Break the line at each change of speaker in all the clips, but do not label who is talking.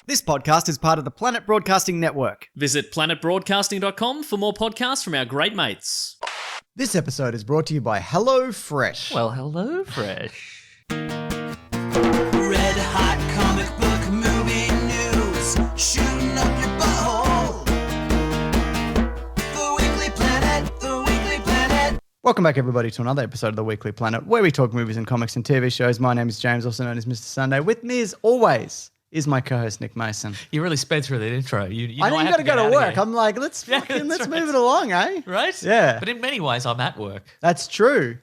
This podcast is part of the Planet Broadcasting Network.
Visit planetbroadcasting.com for more podcasts from our great mates.
This episode is brought to you by HelloFresh.
Well, hello, Fresh.
Red hot comic book movie news, shooting up your butthole. The Weekly Planet, the Weekly Planet.
Welcome back, everybody, to another episode of the Weekly Planet, where we talk movies and comics and TV shows. My name is James, also known as Mr. Sunday. With me, as always, is my co-host Nick Mason.
You really sped through that intro.
I know you got to go to work. I'm like, let's move it along, eh?
Right?
Yeah.
But in many ways, I'm at work.
That's true.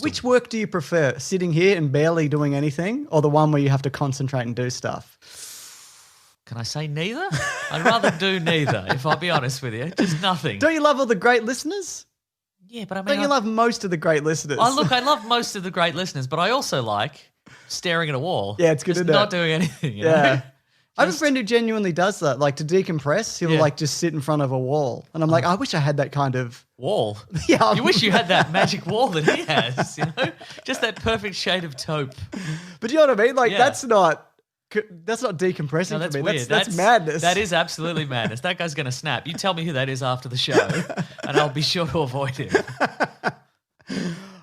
Which
work do you prefer? Sitting here and barely doing anything, or the one where you have to concentrate and do stuff?
Can I say neither? I'd rather do neither, if I'll be honest with you. Just nothing.
Don't you love all the great listeners?
Yeah, but I mean...
Don't you love most of the great listeners?
I love most of the great listeners, but I also like staring at a wall.
Yeah, it's good,
just
isn't it?
not doing anything, you
Yeah.
know?
I have a friend who genuinely does that. Like, to decompress, he'll like just sit in front of a wall. And I'm like, I wish I had that kind of...
Wall?
Yeah.
You wish you had that magic wall that he has, you know? Just that perfect shade of taupe.
But you know what I mean? Like,
Yeah.
that's not decompressing
No, that's
for me.
weird.
That's madness.
That is absolutely madness. That guy's going to snap. You tell me who that is after the show, and I'll be sure to avoid him.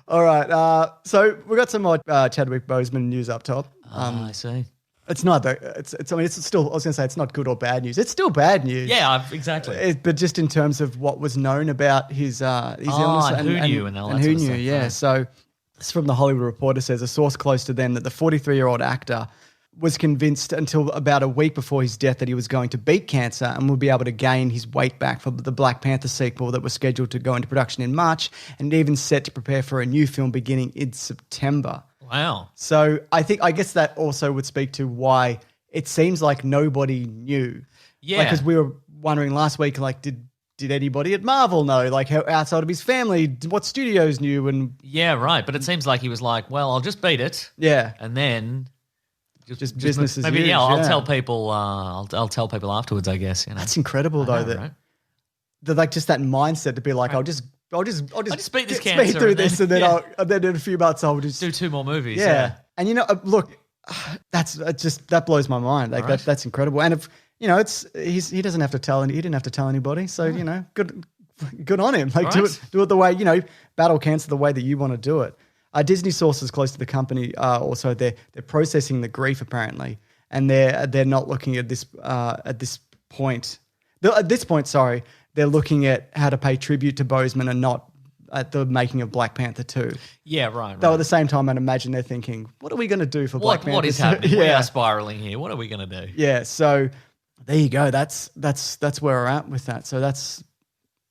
All right. So we got some more Chadwick Boseman news up top.
I see.
It's not. It's still. I was going to say it's not good or bad news. It's still bad news.
Yeah, exactly.
But just in terms of what was known about his illness
and who knew and all that
who
sort of
knew.
stuff,
Yeah.
right.
So this is from the Hollywood Reporter. Says a source close to them that the 43-year-old actor was convinced until about a week before his death that he was going to beat cancer and would be able to gain his weight back for the Black Panther sequel that was scheduled to go into production in March and even set to prepare for a new film beginning in September.
Wow.
So I guess that also would speak to why it seems like nobody knew.
Yeah.
Because we were wondering last week, like, did anybody at Marvel know? Like, how outside of his family, what studios knew? And
Yeah, right. But it seems like he was like, well, I'll just beat it.
yeah,
And then...
just business as
maybe,
usual.
yeah, I'll tell people. I'll tell people afterwards. I guess. You know?
That's incredible, though.
know, right?
That like just that mindset to be like, I'll just
beat this
speed
cancer
through
and
this,
then-
and then
yeah.
and then in a few months I'll just
do 2 more movies.
yeah. And you know, look, that blows my mind. Like
Right.
that's incredible. And if you know, he doesn't have to he didn't have to tell anybody. So you know, good on him. Like
Right.
do it the way battle cancer the way that you want to do it. Disney sources close to the company also they're processing the grief apparently, and they're not looking at this point. At this point, sorry, they're looking at how to pay tribute to Boseman and not at the making of Black Panther 2.
Yeah, right.
Though at the same time, I'd imagine they're thinking, what are we going to do for Black Panther?
What is happening? We
Yeah.
are spiraling here. What are we going to do?
Yeah, so there you go. That's where we're at with that. So that's,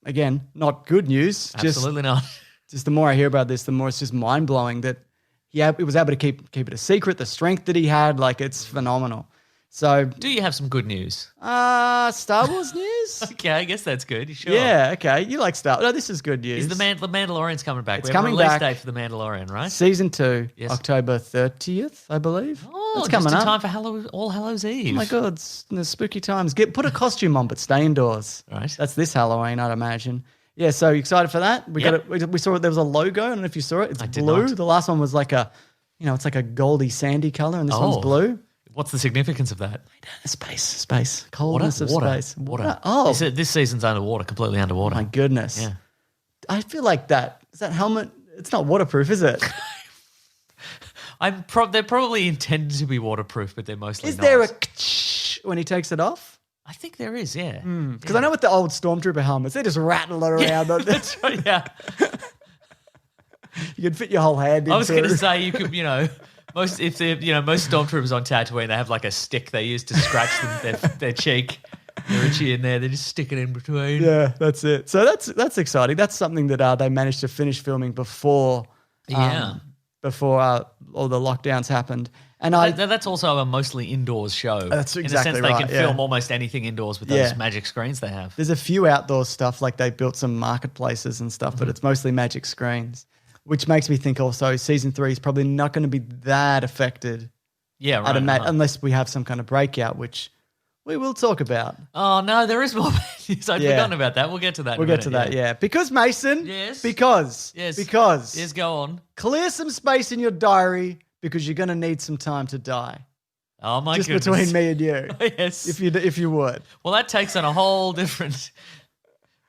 again, not good news.
Absolutely not.
Just the more I hear about this, the more it's just mind-blowing that he was able to keep it a secret, the strength that he had, like it's phenomenal. So,
Do you have some good news?
Star Wars news?
Okay, I guess that's good. You sure?
Yeah, okay. You like Star Wars. No, this is good news.
Is the Mandalorian's coming back?
It's
We have
coming
a release
back.
date for the Mandalorian, right?
Season 2,
Yes.
October 30th, I believe.
Oh,
it's
just
coming
in
up.
time for All Hallows Eve.
Oh my God, it's the spooky times. Put a costume on, but stay indoors.
Right.
That's this Halloween, I'd imagine. Yeah, so you excited for that? We
Yep.
got it. We saw it. There was a logo. I don't know if you saw it. It's
I did
blue.
not.
The last one was like it's like a goldy sandy color, and this one's
Oh.
blue.
What's the significance of that?
Space, coldness of
Water.
space.
Water.
Oh
This season's underwater, completely underwater.
my goodness.
Yeah.
I feel like that helmet. It's not waterproof, is it?
They're probably intended to be waterproof, but they're mostly
Is
not.
there a when he takes it off?
I think there is, yeah.
Because I know with the old Stormtrooper helmets, they just rattle it around.
That's right, yeah.
You can fit your whole hand into
I was going to
it.
say you could, most stormtroopers on Tatooine, they have like a stick they use to scratch their cheek. They're itchy in there. They just stick it in between.
Yeah, that's it. So that's exciting. That's something that they managed to finish filming before all the lockdowns happened. And
That's also a mostly indoors show.
That's exactly
In a sense,
right,
they can
yeah.
film almost anything indoors with
Yeah.
those magic screens they have.
there's a few outdoor stuff, like they built some marketplaces and stuff,
Mm-hmm.
but it's mostly magic screens, which makes me think also season 3 is probably not going to be that affected.
Yeah, right.
Unless we have some kind of breakout, which we will talk about.
Oh, no, there is more news. I'd
Yeah.
forgotten about that. We'll get to that
We'll
in a
get to
minute,
that, yeah. Because, Mason,
Yes.
because
Yes, go on.
clear some space in your diary because you're going to need some time to die.
Oh my
just
goodness.
between me and you.
Yes.
If you would.
Well, that takes on a whole different.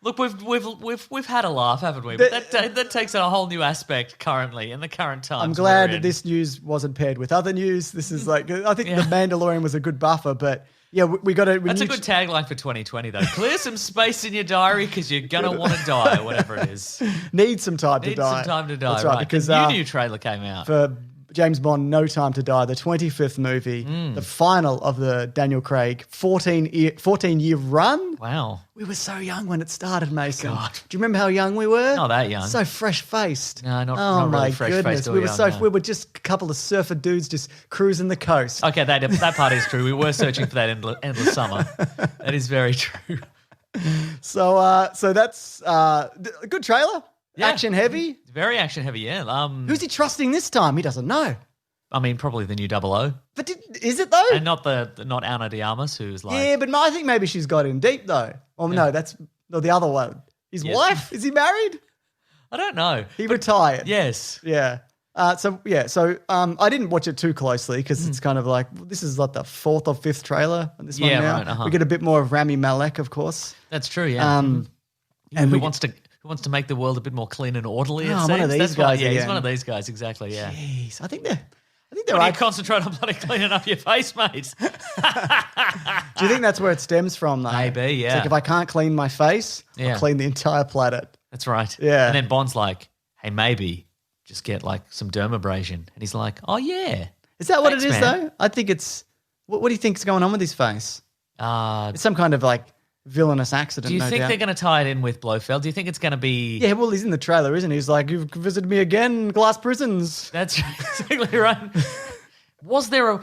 Look, we've had a laugh, haven't we? But that takes on a whole new aspect currently in the current times.
I'm glad
we're in.
this news wasn't paired with other news. This is like, I think The Mandalorian was a good buffer, but yeah, we got to.
That's a good tagline for 2020, though. Clear some space in your diary because you're gonna want to die, whatever it is.
Need some time to
Need
die.
some time to die,
That's right.
Because
Because
the new trailer came out.
for James Bond, No Time to Die, the 25th movie, the final of the Daniel Craig 14-year run.
Wow.
We were so young when it started, Mason.
God.
Do you remember how young we were?
Not that young.
So fresh-faced.
No, not
Oh
really
my
fresh-faced
goodness,
or
we were
young, no.
we were just a couple of surfer dudes just cruising the coast.
Okay, that part is true. We were searching for that endless summer. That is very true.
So that's a good trailer.
Yeah.
Action heavy.
Very action heavy, yeah.
Who's he trusting this time? He doesn't know.
I mean, probably the new 00.
But is it though?
And not Ana de Armas, who's like...
Yeah, but I think maybe she's got in deep though. Oh no, that's the other one. His wife? Is he married?
I don't know.
He retired.
Yes.
Yeah. So I didn't watch it too closely because it's kind of like this is like the fourth or fifth trailer on this one
Yeah,
now.
right, uh-huh.
We get a bit more of Rami Malek, of course.
That's true, yeah.
And
who
we
wants to make the world a bit more clean and orderly, it
Oh,
seems.
one of these
That's why-
guys
yeah, he's
again.
one of these guys, exactly, yeah.
Jeez, I think they're
Why
right.
do you concentrate on bloody cleaning up your face, mate?
Do you think that's where it stems from, though?
Maybe,
It's
yeah.
like if I can't clean my face,
Yeah.
I'll clean the entire planet.
That's right.
Yeah.
And then Bond's like, hey, maybe just get like some dermabrasion. And he's like, oh, yeah.
Is that what
Thanks,
it is,
man.
though? I think it's. What do you think's going on with his face?
Do
It's some kind of like villainous accident.
you
no
think
doubt.
they're going to tie it in with Blofeld? Do you think it's going to be...
Yeah, well, he's in the trailer, isn't he? He's like, "You've visited me again, glass prisons."
That's exactly right. Was there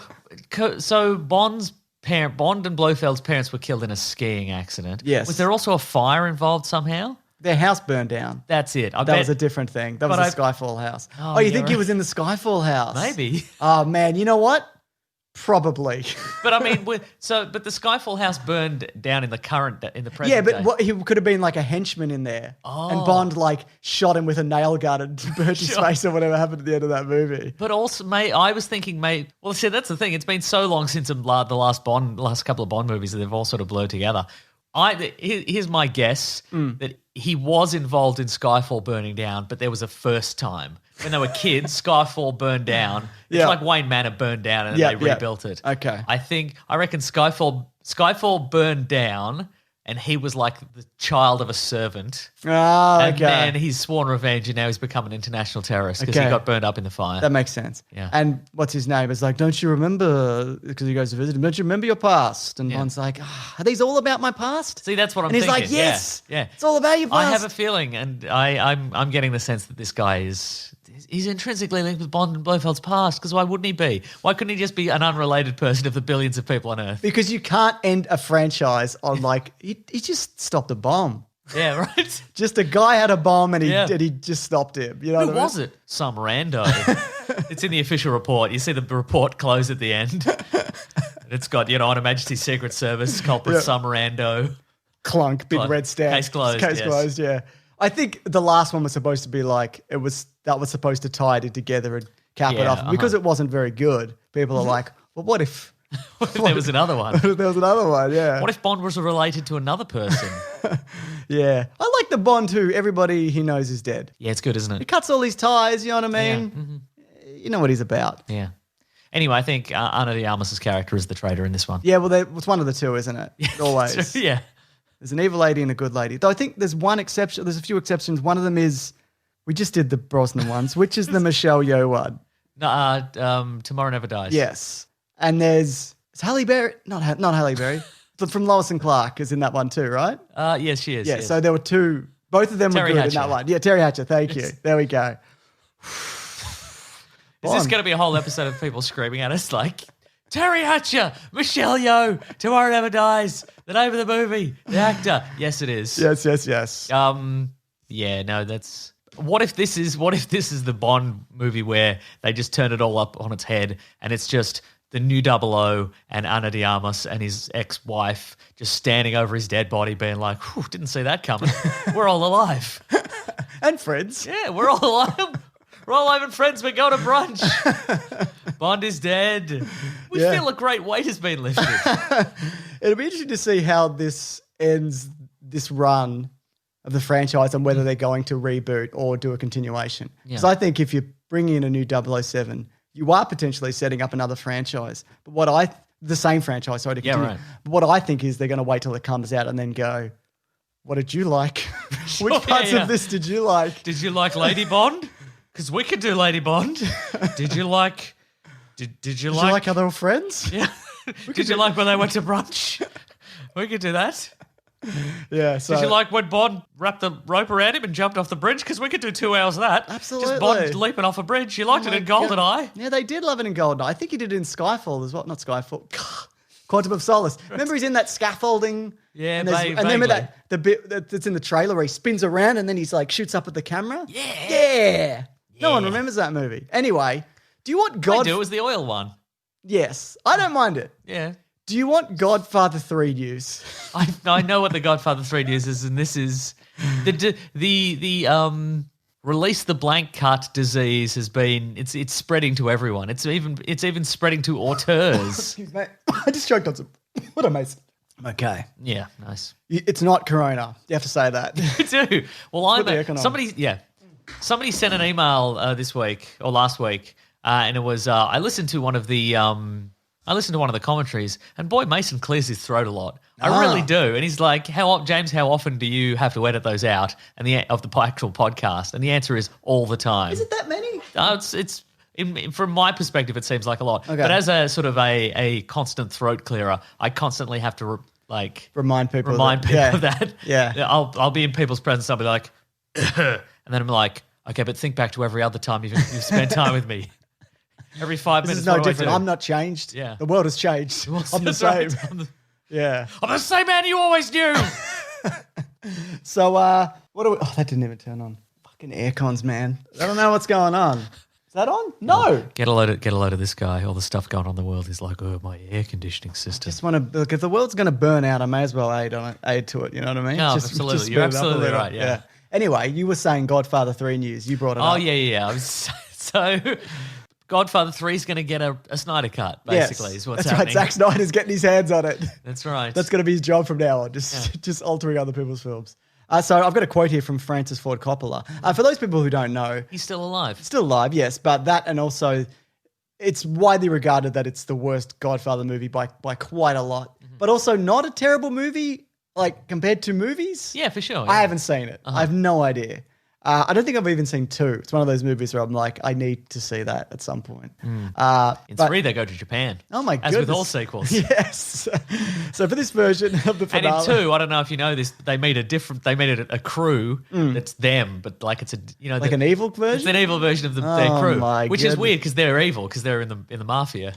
so Bond and Blofeld's parents were killed in a skiing accident.
Yes.
Was there also a fire involved somehow?
Their house burned down.
That's it.
That was a different thing. That was
But
the Skyfall house.
Oh,
You
yeah,
think he
right.
was in the Skyfall house?
Maybe.
Oh man, you know what? Probably.
But I mean, but the Skyfall house burned down in the present
Yeah, but
day.
he could have been like a henchman in there, and
Oh.
Bond like shot him with a nail gun and burnt his
Sure.
face or whatever happened at the end of that movie.
But also, I was thinking, well, see, that's the thing. It's been so long since the last couple of Bond movies that they've all sort of blurred together. Here's my guess that he was involved in Skyfall burning down, but there was a first time. When they were kids, Skyfall burned down. It's
Yeah.
like Wayne Manor burned down and
Yeah,
then they
yeah.
rebuilt it.
Okay.
I reckon Skyfall burned down and he was like the child of a servant.
Oh,
And
okay.
then he's sworn revenge and now he's become an international terrorist because
Okay.
he got burned up in the fire.
That makes sense.
Yeah.
And what's his name? It's like, don't you remember, because he goes to visit him, don't you remember your past? And
Yeah.
Bond's like, are these all about my past?
See, that's what I'm
and he's
thinking.
like, yes,
Yeah.
it's all about your past.
I have a feeling, and I'm getting the sense that this guy he's intrinsically linked with Bond and Blofeld's past, because why wouldn't he be? Why couldn't he just be an unrelated person of the billions of people on Earth?
Because you can't end a franchise on like, he just stopped a bomb.
Yeah, right?
Just a guy had a bomb and
Yeah.
he just stopped him. You know
Who
what I mean?
was it? Some rando. It's in the official report. You see the report close at the end. It's got, On Her Majesty's Secret Service, culprit
Yeah.
some rando.
Clunk, big
Clunk.
red stamp.
Case closed,
Case
yes.
closed, yeah. I think the last one was supposed to be like, that was supposed to tie it together and cap it
Yeah,
off. Because it wasn't very good, people are like, well, what if
What if there was another one?
there was another one? Yeah.
What if Bond was related to another person?
Yeah. I like the Bond who everybody he knows is dead.
Yeah, it's good, isn't
He
it?
cuts all his ties, you know what I
Yeah.
mean? You know what he's about.
Yeah. Anyway, I think Ana de Armas' character is the traitor in this one.
Yeah, well, it's one of the two, isn't it? Always.
Yeah.
There's an evil lady and a good lady. Though I think there's one exception. There's a few exceptions. One of them is, we just did the Brosnan ones, which is the Michelle Yeoh one.
No, Tomorrow Never Dies.
Yes. And is Halle Berry, not Halle Berry, but from Lois and Clark is in that one too, right?
Yes, she is.
Yeah,
yes.
so there were two, both of them
Terry
were good
Hatcher.
in that one. Yeah, Terry Hatcher, thank you. There we go.
Is this going to be a whole episode of people screaming at us like, Terry Hatcher, Michelle Yeoh, Tomorrow Never Dies, the name of the movie, the actor. Yes, it is.
Yes.
Yeah, no, that's... What if this is the Bond movie where they just turn it all up on its head and it's just the new 00 and Ana de Armas and his ex-wife just standing over his dead body being like, whew, didn't see that coming. We're all alive.
And friends.
Yeah, we're all alive. We're all alive and friends. We're going to brunch. Bond is dead. We feel a great weight has been lifted.
It'll be interesting to see how this ends, this run of the franchise, and whether they're going to reboot or do a continuation. Because I think if you're bringing in a new 007, you are potentially setting up another franchise. But the same franchise, sorry to continue.
right.
But what I think is they're going to wait till it comes out and then go, what did you like? Which parts of this did you like?
Did you like Lady Bond? Because we could do Lady Bond. Did you like... Did you like
how they were friends?
Yeah. Did you like when they went to brunch? We could do that.
Yeah. So,
Did you like when Bond wrapped the rope around him and jumped off the bridge? Because we could do 2 hours of that.
Absolutely.
Just Bond leaping off a bridge. You liked it in GoldenEye.
Yeah, they did love it in GoldenEye. I think he did it in Skyfall as well. Not Skyfall. Quantum of Solace. Remember he's in that scaffolding?
Yeah,
and then remember the bit that's in the trailer where he spins around and then he's like shoots up at the camera? Yeah. No one remembers that movie. Anyway, do you want
I do. It was the oil one.
Yes. I don't mind it.
Yeah.
Do you want Godfather 3 news?
I know what the Godfather 3 news is, and this is the release the blank cut disease has been it's spreading to everyone. It's even spreading to auteurs.
Excuse me. I just choked on some. What a mess. Okay.
Yeah, nice.
It's not Corona. You have to say that.
You do. Well,
the economics.
somebody sent an email this week or last week, and it was I listened to one of the commentaries, and boy, Mason clears his throat a lot. I really do. And he's like, James, how often do you have to edit those out of the actual podcast? And the answer is all the time.
Is it that many?
It's from my perspective, it seems like a lot.
Okay.
But as a sort of a constant throat clearer, I constantly have to
remind people
of that.
Yeah.
I'll be in people's presence. I'll be like, and then I'm like, okay, but think back to every other time you've spent time with me. Every 5 minutes.
This is no different. I'm not changed.
Yeah.
The world has changed. I'm the same. Yeah.
I'm the same man you always knew.
So, what do we... Oh, that didn't even turn on. Fucking air cons, man. I don't know what's going on. Is that on? No.
Get a load of this guy. All the stuff going on in the world. He's like, oh, my air conditioning system.
Just want to... Look, if the world's going to burn out, I may as well aid to it. You know what I mean?
No, absolutely. You're absolutely right, yeah.
Anyway, you were saying Godfather 3 news. You brought it up.
Oh, yeah. So... Godfather 3 is going to get a Snyder cut, basically, is what's happening.
Right. Zack Snyder's getting his hands on it.
That's right.
That's going to be his job from now on, just altering other people's films. So I've got a quote here from Francis Ford Coppola. For those people who don't know...
He's still alive.
Still alive, yes. But that, and also it's widely regarded that it's the worst Godfather movie by quite a lot. Mm-hmm. But also not a terrible movie, like compared to movies.
Yeah, for sure.
I haven't seen it. I have no idea. I don't think I've even seen 2. It's one of those movies where I'm like, I need to see that at some point.
In 3, they go to Japan.
Oh my goodness.
As with all sequels.
Yes. So for this version of the finale.
And in 2, I don't know if you know this, they made a crew that's them, but like it's
like an evil version?
It's an evil version of their crew.
My
which
goodness.
is weird because they're evil, because they're in the mafia.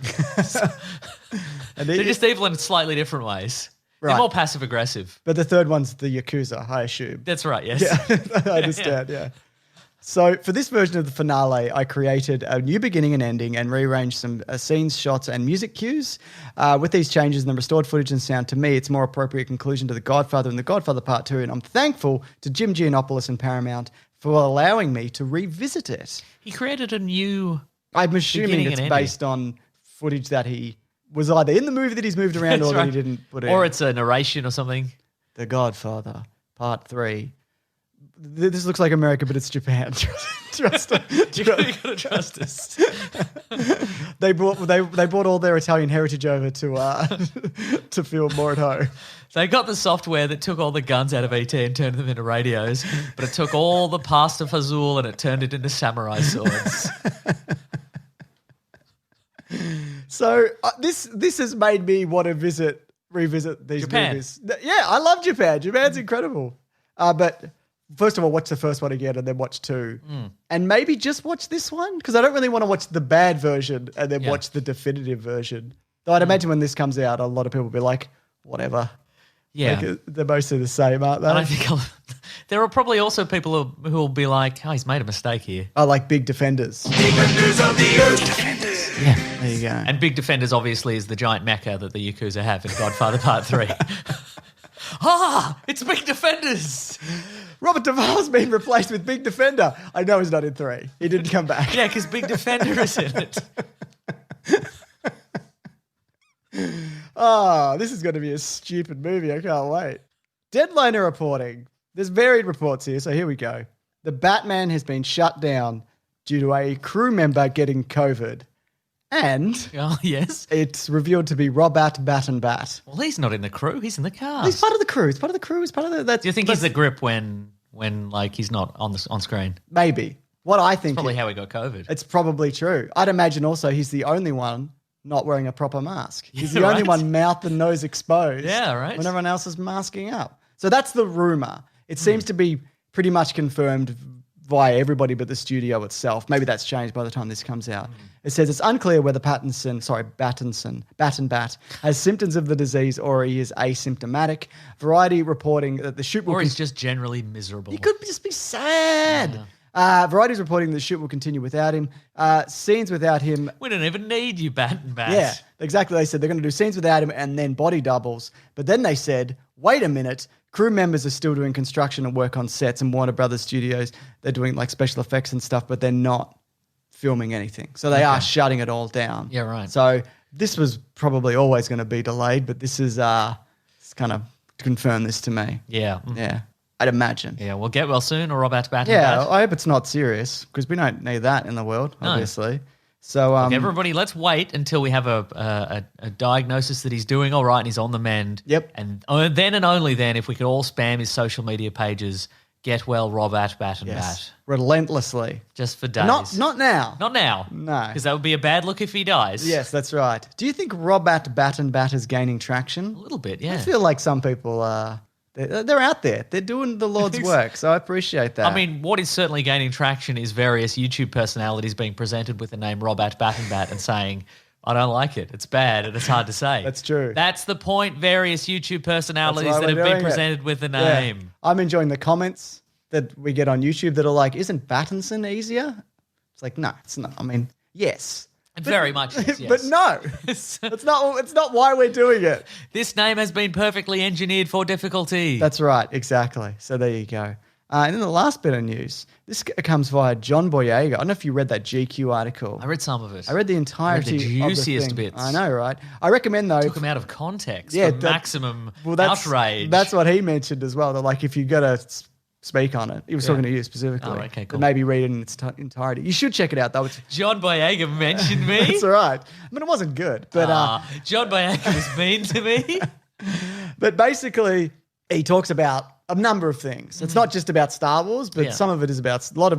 And
they're just evil in slightly different ways.
Right.
They're more passive aggressive.
But the third one's the Yakuza, I assume.
That's right, yes.
Yeah, I understand, yeah. So for this version of the finale, I created a new beginning and ending and rearranged some scenes, shots, and music cues. With these changes and the restored footage and sound, to me, it's more appropriate conclusion to The Godfather and The Godfather Part 2, and I'm thankful to Jim Giannopoulos and Paramount for allowing me to revisit it.
He created a new...
I'm assuming it's based on footage that he was either in the movie that he's moved around or that he didn't put in.
Or it's a narration or something.
The Godfather Part 3. This looks like America, but it's Japan. Trust us.
You gotta trust us.
They brought all their Italian heritage over to feel more at home.
They got the software that took all the guns out of ET and turned them into radios, but it took all the past of Hazul and it turned it into samurai swords.
So this has made me want to revisit these movies. Yeah, I love Japan. Japan's incredible. But first of all, watch the first one again and then watch 2. And maybe just watch this one because I don't really want to watch the bad version and then watch the definitive version. Though I'd imagine when this comes out, a lot of people will be like, whatever.
Yeah.
Like, they're mostly the same, aren't they?
And I think there are probably also people who will be like, oh, he's made a mistake here.
Oh, like Big Defenders.
Defenders of the Earth. Defenders.
Yeah, there you go.
And Big Defenders obviously is the giant mecha that the Yakuza have in Godfather Part 3. It's Big Defenders.
Robert Duvall's been replaced with Big Defender. I know he's not in 3. He didn't come back.
Yeah, because Big Defender is in it.
Oh, this is going to be a stupid movie. I can't wait. Deadline are reporting. There's varied reports here, so here we go. The Batman has been shut down due to a crew member getting COVID. And
Oh, yes.
it's revealed to be Robert Bat.
Well, he's not in the crew. He's in the cast.
He's part of the crew. He's part of the crew. He's part of the... That's,
Do you think he's the grip when like he's not on screen?
Maybe. What I think...
Probably how he got COVID.
It's probably true. I'd imagine also he's the only one not wearing a proper mask. He's the
Yeah,
only
right.
one mouth and nose exposed.
Yeah, right.
When everyone else is masking up. So that's the rumor. It seems to be pretty much confirmed via everybody but the studio itself. Maybe that's changed by the time this comes out. It says it's unclear whether Bat has symptoms of the disease or he is asymptomatic. Variety reporting that the shoot will
Or he's just generally miserable.
he could just be sad. Variety's reporting the shoot will continue without him. Scenes without him.
We don't even need you, Bat.
Yeah, exactly. They said they're going to do scenes without him and then body doubles. But then they said, wait a minute, crew members are still doing construction and work on sets and Warner Brothers Studios. They're doing like special effects and stuff, but they're not filming anything. So they are shutting it all down.
Yeah, right.
So this was probably always going to be delayed, but this is it's kind of confirmed this to me.
Yeah.
Yeah, I'd imagine.
Yeah, well, get well soon or Robert Bat.
Yeah, I hope it's not serious because we don't need that in the world, obviously. So
Everybody, let's wait until we have a diagnosis that he's doing all right and he's on the mend.
Yep.
And then and only then, if we could all spam his social media pages, get well, Robert Bat.
relentlessly.
Just for days.
Not now.
Not now.
No.
Because that would be a bad look if he dies.
Yes, that's right. Do you think Robert Bat is gaining traction?
A little bit, yeah.
I feel like some people they're out there. They're doing the Lord's work, so I appreciate that.
I mean, what is certainly gaining traction is various YouTube personalities being presented with the name Robert Bat and saying, I don't like it. It's bad and it's hard to say.
That's true.
That's the point. Various YouTube personalities
That's why
that have
we're
been
doing it.
presented with the
Yeah.
name.
I'm enjoying the comments that we get on YouTube that are like, isn't Battinson easier? It's like, no, it's not. I mean, yes.
Very much is, yes.
But no. It's not why we're doing it.
This name has been perfectly engineered for difficulty.
That's right, exactly. So there you go. And then the last bit of news, this comes via John Boyega. I don't know if you read that GQ article.
I read some of it.
I read the entirety
the
of the
juiciest
thing.
bits.
I know, right? I recommend though.
Took them out of context
Yeah,
for maximum
that's,
outrage.
That's what he mentioned as well. That like if you got to speak on it, he was talking to you specifically.
Oh, okay, cool.
But maybe read it in its entirety. You should check it out though. It's,
John Boyega mentioned me.
it's all right. I mean, it wasn't good, but
John Boyega was mean to me.
But basically, he talks about a number of things. It's not just about Star Wars, but
Yeah.
a lot of it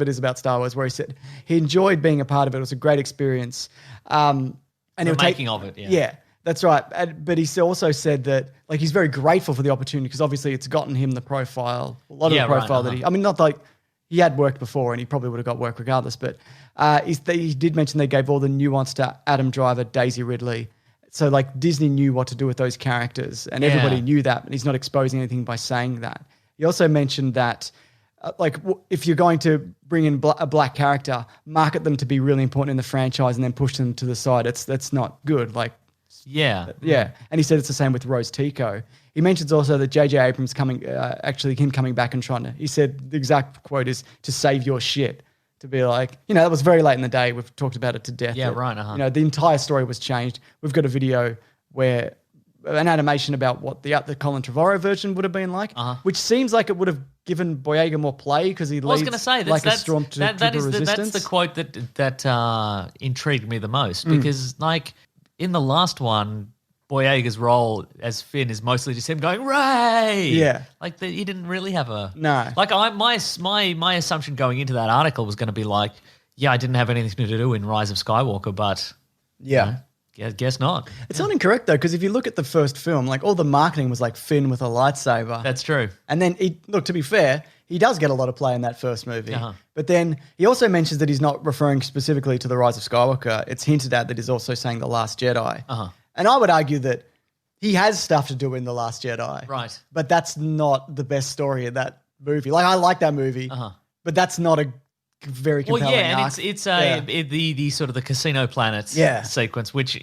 is about Star Wars, where he said he enjoyed being a part of it. It was a great experience. And
The
he'll
making of it, yeah.
Yeah, that's right. But he also said that like he's very grateful for the opportunity because obviously it's gotten him the profile, a lot of
Yeah,
the profile
right,
that he, I mean, not like he had worked before and he probably would have got work regardless, but he did mention they gave all the nuance to Adam Driver, Daisy Ridley. So like Disney knew what to do with those characters and everybody knew that, and he's not exposing anything by saying that. He also mentioned that if you're going to bring in a black character, market them to be really important in the franchise and then push them to the side. That's not good. Like,
Yeah.
yeah. And he said it's the same with Rose Tico. He mentions also that J.J. Abrams coming back and trying to, he said the exact quote is to save your shit. To be like, that was very late in the day. We've talked about it to death.
Yeah,
that,
right,
the entire story was changed. We've got a video where an animation about what the Colin Trevorrow version would have been like, which seems like it would have given Boyega more play because he leads
I was going to say
like
that's
a stormtrooper
that's
resistance.
the quote that intrigued me the most because like in the last one, Boyega's role as Finn is mostly just him going Ray.
Yeah,
like he didn't really have a
no.
Like my assumption going into that article was going to be like, yeah, I didn't have anything to do in Rise of Skywalker, but
yeah.
Guess not.
It's not incorrect though, because if you look at the first film, like all the marketing was like Finn with a lightsaber.
That's true.
And then, to be fair, he does get a lot of play in that first movie. But then he also mentions that he's not referring specifically to the Rise of Skywalker. It's hinted at that he's also saying The Last Jedi. And I would argue that he has stuff to do in The Last Jedi.
Right.
But that's not the best story in that movie. Like, I like that movie, but that's not a very compelling
and
arc.
it's the sort of the Casino Planets sequence, which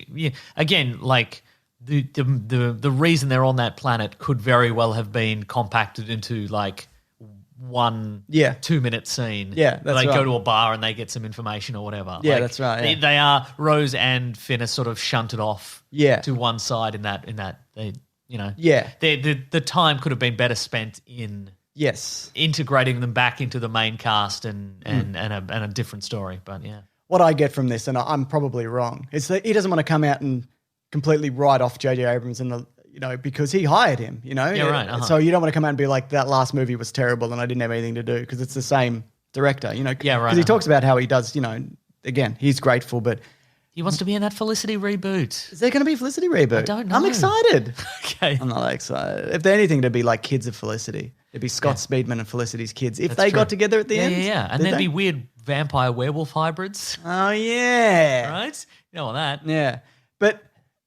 again, like the reason they're on that planet could very well have been compacted into like one
Yeah.
2-minute scene.
Yeah, that's
they go
right.
to a bar and they get some information or whatever.
Yeah, that's right, yeah.
They are Rose and Finn are sort of shunted off.
Yeah.
To one side in that they
Yeah.
the time could have been better spent in
Yes.
integrating them back into the main cast and a different story. But yeah.
What I get from this, and I'm probably wrong, is that he doesn't want to come out and completely write off J.J. Abrams and because he hired him,
Yeah, right, uh-huh.
So you don't want to come out and be like, that last movie was terrible and I didn't have anything to do, because it's the same director,
Yeah, right,
Because he talks about how he does, again, he's grateful, but
He wants to be in that Felicity reboot.
is there going to be a Felicity reboot?
I don't know.
I'm excited.
Okay.
I'm not that excited. If they're anything to be like kids of Felicity, it'd be Scott Speedman and Felicity's kids. If
That's
they
true.
got together at the end.
Yeah. And
did
there'd
they?
be weird vampire werewolf hybrids,
Oh, yeah.
right? You know all that.
Yeah. But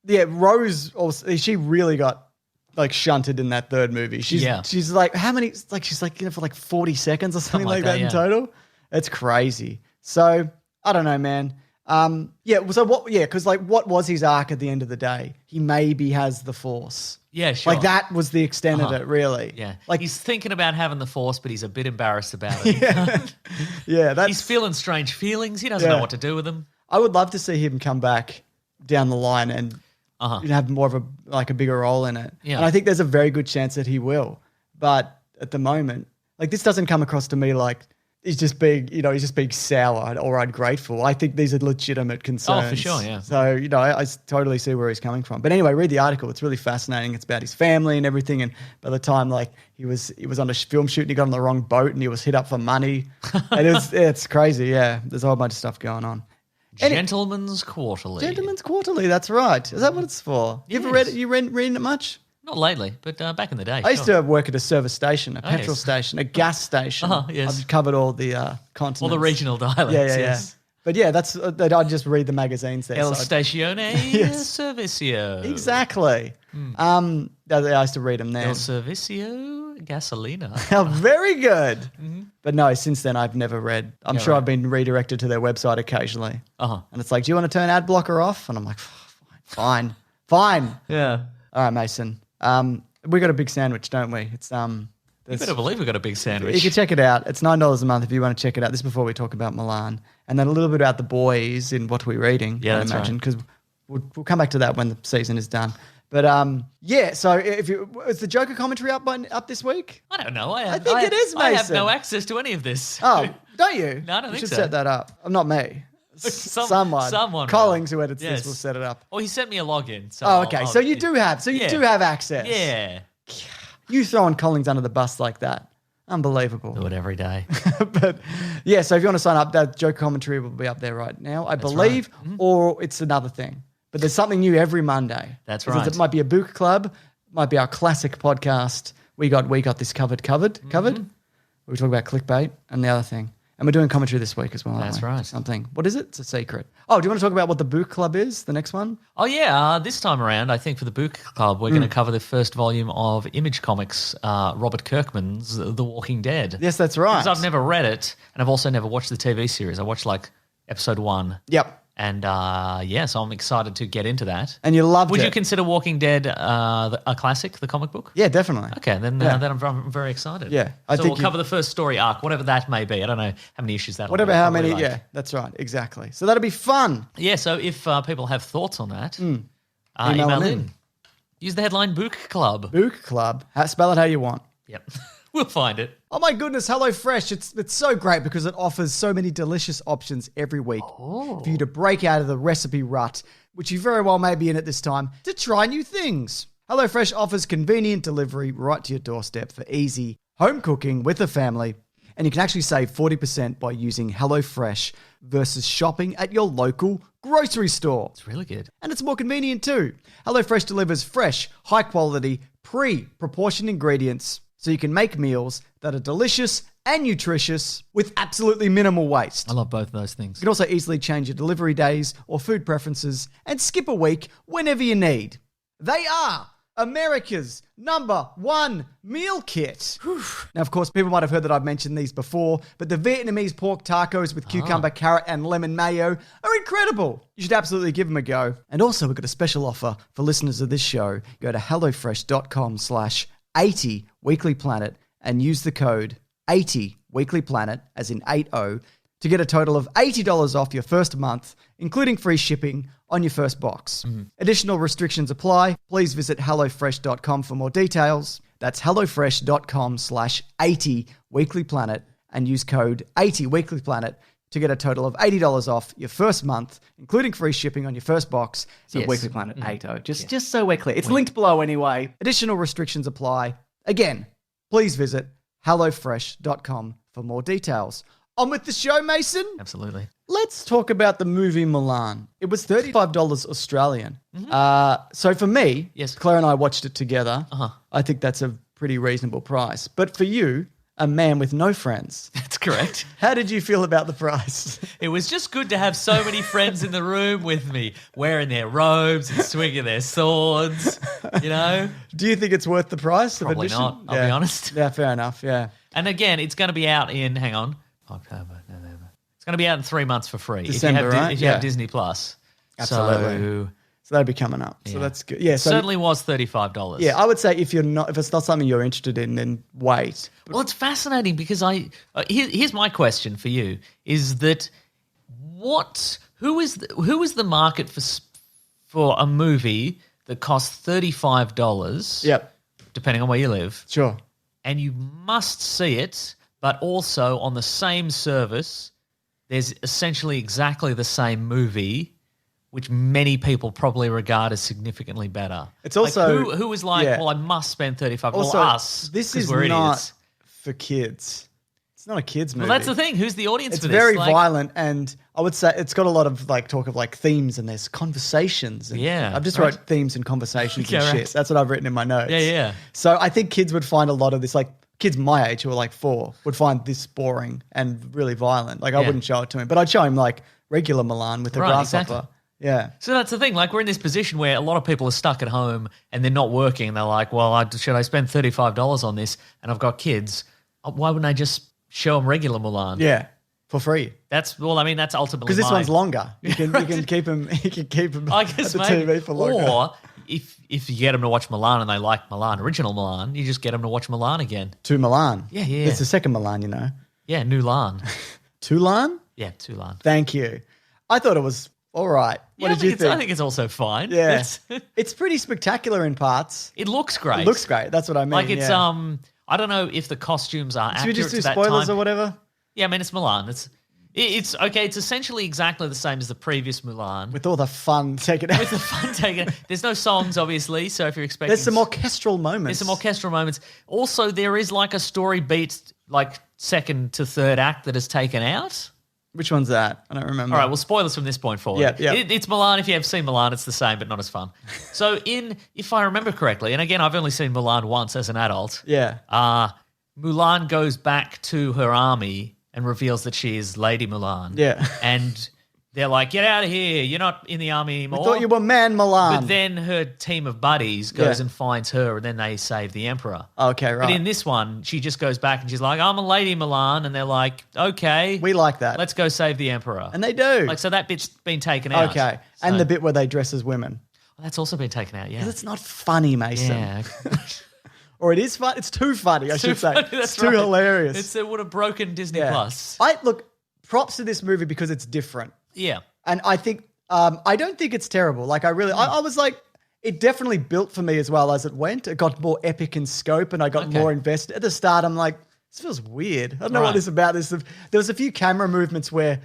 yeah, Rose also, she really got like shunted in that third movie. She's like, how many, she's like for like 40 seconds or something like that in total. It's crazy. So I don't know, man. Because what was his arc at the end of the day? He maybe has the Force.
Yeah, sure.
Like that was the extent of it, really.
Yeah.
Like
he's thinking about having the Force, but he's a bit embarrassed about it.
that's.
He's feeling strange feelings. He doesn't know what to do with them.
I would love to see him come back down the line and have more of a bigger role in it.
Yeah.
And I think there's a very good chance that he will. But at the moment, this doesn't come across to me like he's just being sour or ungrateful. I think these are legitimate concerns.
Oh, for sure, yeah.
So, I totally see where he's coming from. But anyway, read the article. It's really fascinating. It's about his family and everything. And by the time he was on a film shoot and he got on the wrong boat and he was hit up for money. And it's crazy, yeah. There's a whole bunch of stuff going on.
Gentleman's Quarterly.
Gentleman's Quarterly, that's right. Is that what it's for? You ever read it? You reading it much?
Not lately, but back in the day.
I used to work at a service station, a petrol station, a gas station.
Yes.
I've covered all the continents.
All the regional dialects.
Yeah.
Yes.
But yeah, I just read the magazines there.
El
so
Stacione
Yes.
Servicio.
Exactly. I used to read them then.
El Servicio Gasolina.
Oh, very good. But no, since then I've never read. I'm sure
right.
I've been redirected to their website occasionally. And it's like, do you want to turn ad blocker off? And I'm like, fine.
Yeah.
All right, Mason. We got a big sandwich, don't we? It's
You better believe we got a big sandwich.
You can check it out. It's $9 a month if you want to check it out. This is before we talk about Mulan. And then a little bit about the boys in What Are We Reading,
Yeah,
I
that's
imagine, because we'll come back to that when the season is done. But so is the Joker commentary up this week?
I don't know.
I think it is,
I have
Mason.
no access to any of this.
Oh, don't you?
No, I don't
You
think
should
so.
set that up. Not me.
Someone
Collings,
will.
who edits
Yes.
this, will set it up.
Well, he sent me a login. So
Oh, okay.
I'll-
So you do have access.
Yeah.
You throwing Collings under the bus like that. Unbelievable.
Do it every day.
But yeah, so if you want to sign up, that Joke commentary will be up there right now, I believe, or it's another thing. But there's something new every Monday.
That's
'Cause
right.
It might be a book club, might be our classic podcast. We got this covered. We talk about clickbait and the other thing. And we're doing commentary this week as well.
That's
aren't we?
right.
Something. What is it? It's a secret. Oh, do you want to talk about what the book club is? The next one?
Oh, yeah. This time around, I think for the book club, we're going to cover the first volume of Image Comics, Robert Kirkman's The Walking Dead.
Yes, that's right.
Because I've never read it, and I've also never watched the TV series. I watched episode 1.
Yep.
And so I'm excited to get into that.
And you loved
Would
it.
you consider Walking Dead a classic, the comic book?
Yeah, definitely.
Okay, then I'm very excited.
Yeah,
So we'll cover the first story arc, whatever that may be. I don't know how many issues that'll
Whatever,
be.
how
Probably
many.
like-
Yeah, that's right. Exactly. So that'll be fun.
Yeah, so if people have thoughts on that,
Email
email
them
in.
in.
Use the headline Book Club.
Book club. Spell it how you want.
Yep. We'll find it.
Oh my goodness, HelloFresh. It's so great because it offers so many delicious options every week for you to break out of the recipe rut, which you very well may be in at this time, to try new things. HelloFresh offers convenient delivery right to your doorstep for easy home cooking with a family. And you can actually save 40% by using HelloFresh versus shopping at your local grocery store.
It's really good.
And it's more convenient too. HelloFresh delivers fresh, high quality, pre-proportioned ingredients so you can make meals that are delicious and nutritious with absolutely minimal waste.
I love both of those things.
You can also easily change your delivery days or food preferences and skip a week whenever you need. They are America's #1 meal kit. Now, of course, people might have heard that I've mentioned these before, but the Vietnamese pork tacos with cucumber, carrot, and lemon mayo are incredible. You should absolutely give them a go. And also, we've got a special offer for listeners of this show. Go to hellofresh.com/80weeklyplanet and use the code 80 Weekly Planet, as in 80, to get a total of $80 off your first month, including free shipping on your first box. Additional restrictions apply. Please visit HelloFresh.com for more details. That's HelloFresh.com/80 Weekly Planet and use code 80 Weekly Planet to get a total of $80 off your first month, including free shipping on your first box.
So
Yes.
Weekly Planet 80. Just so we're clear. It's linked below anyway.
Additional restrictions apply. Again, please visit HelloFresh.com for more details. On with the show, Mason.
Absolutely.
Let's talk about the movie Mulan. It was $35 Australian. So for me,
Yes.
Claire and I watched it together.
Uh-huh.
I think that's a pretty reasonable price. But for you, a man with no friends,
That's correct.
how did you feel about the price?
It was just good to have so many friends in the room with me, wearing their robes and swinging their swords, you know?
Do you think it's worth the price of
Probably
admission?
not, I'll be honest.
Yeah, fair enough, yeah.
And again, it's going to be out in, hang on, October, November. It's going to be out in 3 months for free.
December,
if you have,
right?
if you have
Yeah.
Disney Plus.
Absolutely.
So
So that'd be coming up. So
Yeah.
that's good. Yeah, so
certainly was $35.
yeah, I would say if it's not something you're interested in, then wait.
Well, it's fascinating because here's my question for you: is that who is the market for a movie that costs $35?
Yep,
depending on where you live,
sure.
and you must see it, but also on the same service, there's essentially exactly the same movie, which many people probably regard as significantly better.
It's also-
like, who is like,
yeah.
well, I must spend $35.
Also,
Well, us,
this
'cause
is
we're
not
idiots.
for kids. It's not a kids movie.
Well, that's the thing. Who's the audience
It's
for this?
very
Like,
violent, and I would say it's got a lot of like talk of like themes, and there's conversations. And
Yeah,
I've just
right.
wrote themes and conversations
Yeah,
and
right.
shit. That's what I've written in my notes.
Yeah, yeah.
So I think kids would find a lot of this, like kids my age who are like 4 would find this boring and really violent. Like I
Yeah.
wouldn't show it to him, but I'd show him like regular Milan with a
Right,
grasshopper.
exactly.
Yeah.
So that's the thing. Like, we're in this position where a lot of people are stuck at home and they're not working. And they're like, well, should I spend $35 on this? And I've got kids. Why wouldn't I just show them regular Mulan?
Yeah. For free.
That's ultimately
Because this
my-
one's longer. You can keep him. You can keep him
I
at
guess
the
maybe.
TV for longer.
Or if you get them to watch Mulan and they like Mulan, original Mulan, you just get them to watch Mulan again.
To Milan.
Yeah, yeah.
It's the second Milan, you know.
Yeah, Mulan.
Tulan?
Yeah, Mulan.
Thank you. I thought it was all right. What did you think?
I think it's also fine.
Yeah.
It's-
It's pretty spectacular in parts.
it looks great.
It looks great. That's what I mean.
like it's
yeah.
I don't know if the costumes are
Should we
accurate
just do
to that
spoilers
time.
or whatever?
Yeah, I mean it's Mulan. It's okay. It's essentially exactly the same as the previous Mulan.
With all the fun taken out.
With the fun taken. There's no songs, obviously. So if you're expecting,
There's some orchestral moments.
there's some orchestral moments. Also, there is like a story beat, like second to third act that is taken out.
Which one's that? I don't remember.
All right, well, spoilers from this point forward.
Yeah, yeah.
It's Mulan. If you have seen Mulan, it's the same, but not as fun. So if I remember correctly, and again, I've only seen Mulan once as an adult.
Yeah.
Mulan goes back to her army and reveals that she is Lady Mulan.
Yeah.
And they're like, get out of here. You're not in the army
I
anymore.
thought you were Man Milan.
But then her team of buddies goes
Yeah.
and finds her, and then they save the emperor.
Okay, right.
But in this one, she just goes back and she's like, I'm a Lady Mulan. And they're like, okay.
we like that.
Let's go save the emperor.
And they do.
Like, so that bit's been taken out.
Okay.
So-
And the bit where they dress as women.
That's also been taken out, yeah.
Because it's not funny, Mason.
Yeah.
Or it is fun. It's too funny, I should say.
Funny, that's
It's too
right.
hilarious.
It would have broken Disney
Yeah.
Plus.
Look, props to this movie because it's different.
Yeah.
And I think, I don't think it's terrible. Like, I was like, it definitely built for me as well as it went. It got more epic in scope and I got
Okay.
more invested. At the start, I'm like, this feels weird. I don't know
Right.
what it's about. There was a few camera movements where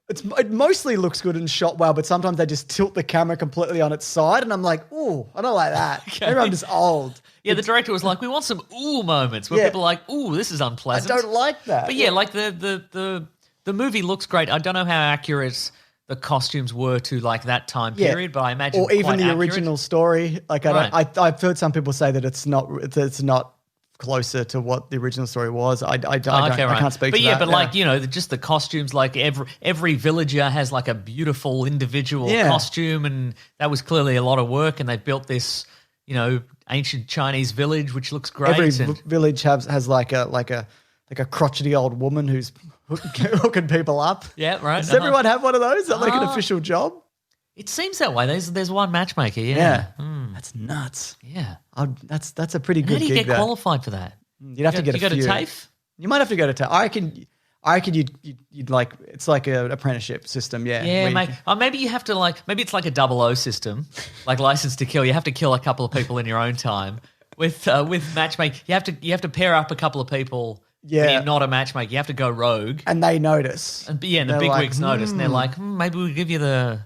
it mostly looks good and shot well, but sometimes they just tilt the camera completely on its side. And I'm like, ooh, I don't like that.
Okay.
Maybe I'm just old.
Yeah, the director was like, we want some ooh moments where
Yeah.
people are like, ooh, this is
I
unpleasant.
don't like that.
But yeah, like the movie looks great. I don't know how accurate the costumes were to like that time
Yeah.
period, but I imagine
or even
quite
the
accurate.
original story. Like
Right.
I've heard some people say that it's not closer to what the original story was. I
Oh, okay, right.
I can't speak
but
to
yeah,
that.
but like, you know, just the costumes, like every villager has like a beautiful individual
Yeah.
costume, and that was clearly a lot of work, and they built this, you know, ancient Chinese village which looks great.
every
and-
village has like a crotchety old woman who's hooking people up.
yeah, right.
Does everyone have one of those? Is that like an
Ah.
official job?
It seems that way. There's one matchmaker, yeah.
Yeah.
Hmm.
That's nuts.
Yeah.
That's a pretty
How
good
do you
gig
get
though.
qualified for that?
You'd have to get
you
a
go
few.
to TAFE?
You might have to go to I reckon you'd like it's like an apprenticeship system, yeah.
Yeah, mate. Maybe you have to maybe it's like a 00 system, like License to Kill. You have to kill a couple of people in your own time. With matchmaking, you have to pair up a couple of people.
Yeah.
When you're not a matchmaker, you have to go rogue.
And they notice.
And the
They're
bigwigs
like,
notice, and they're like, maybe we'll give you the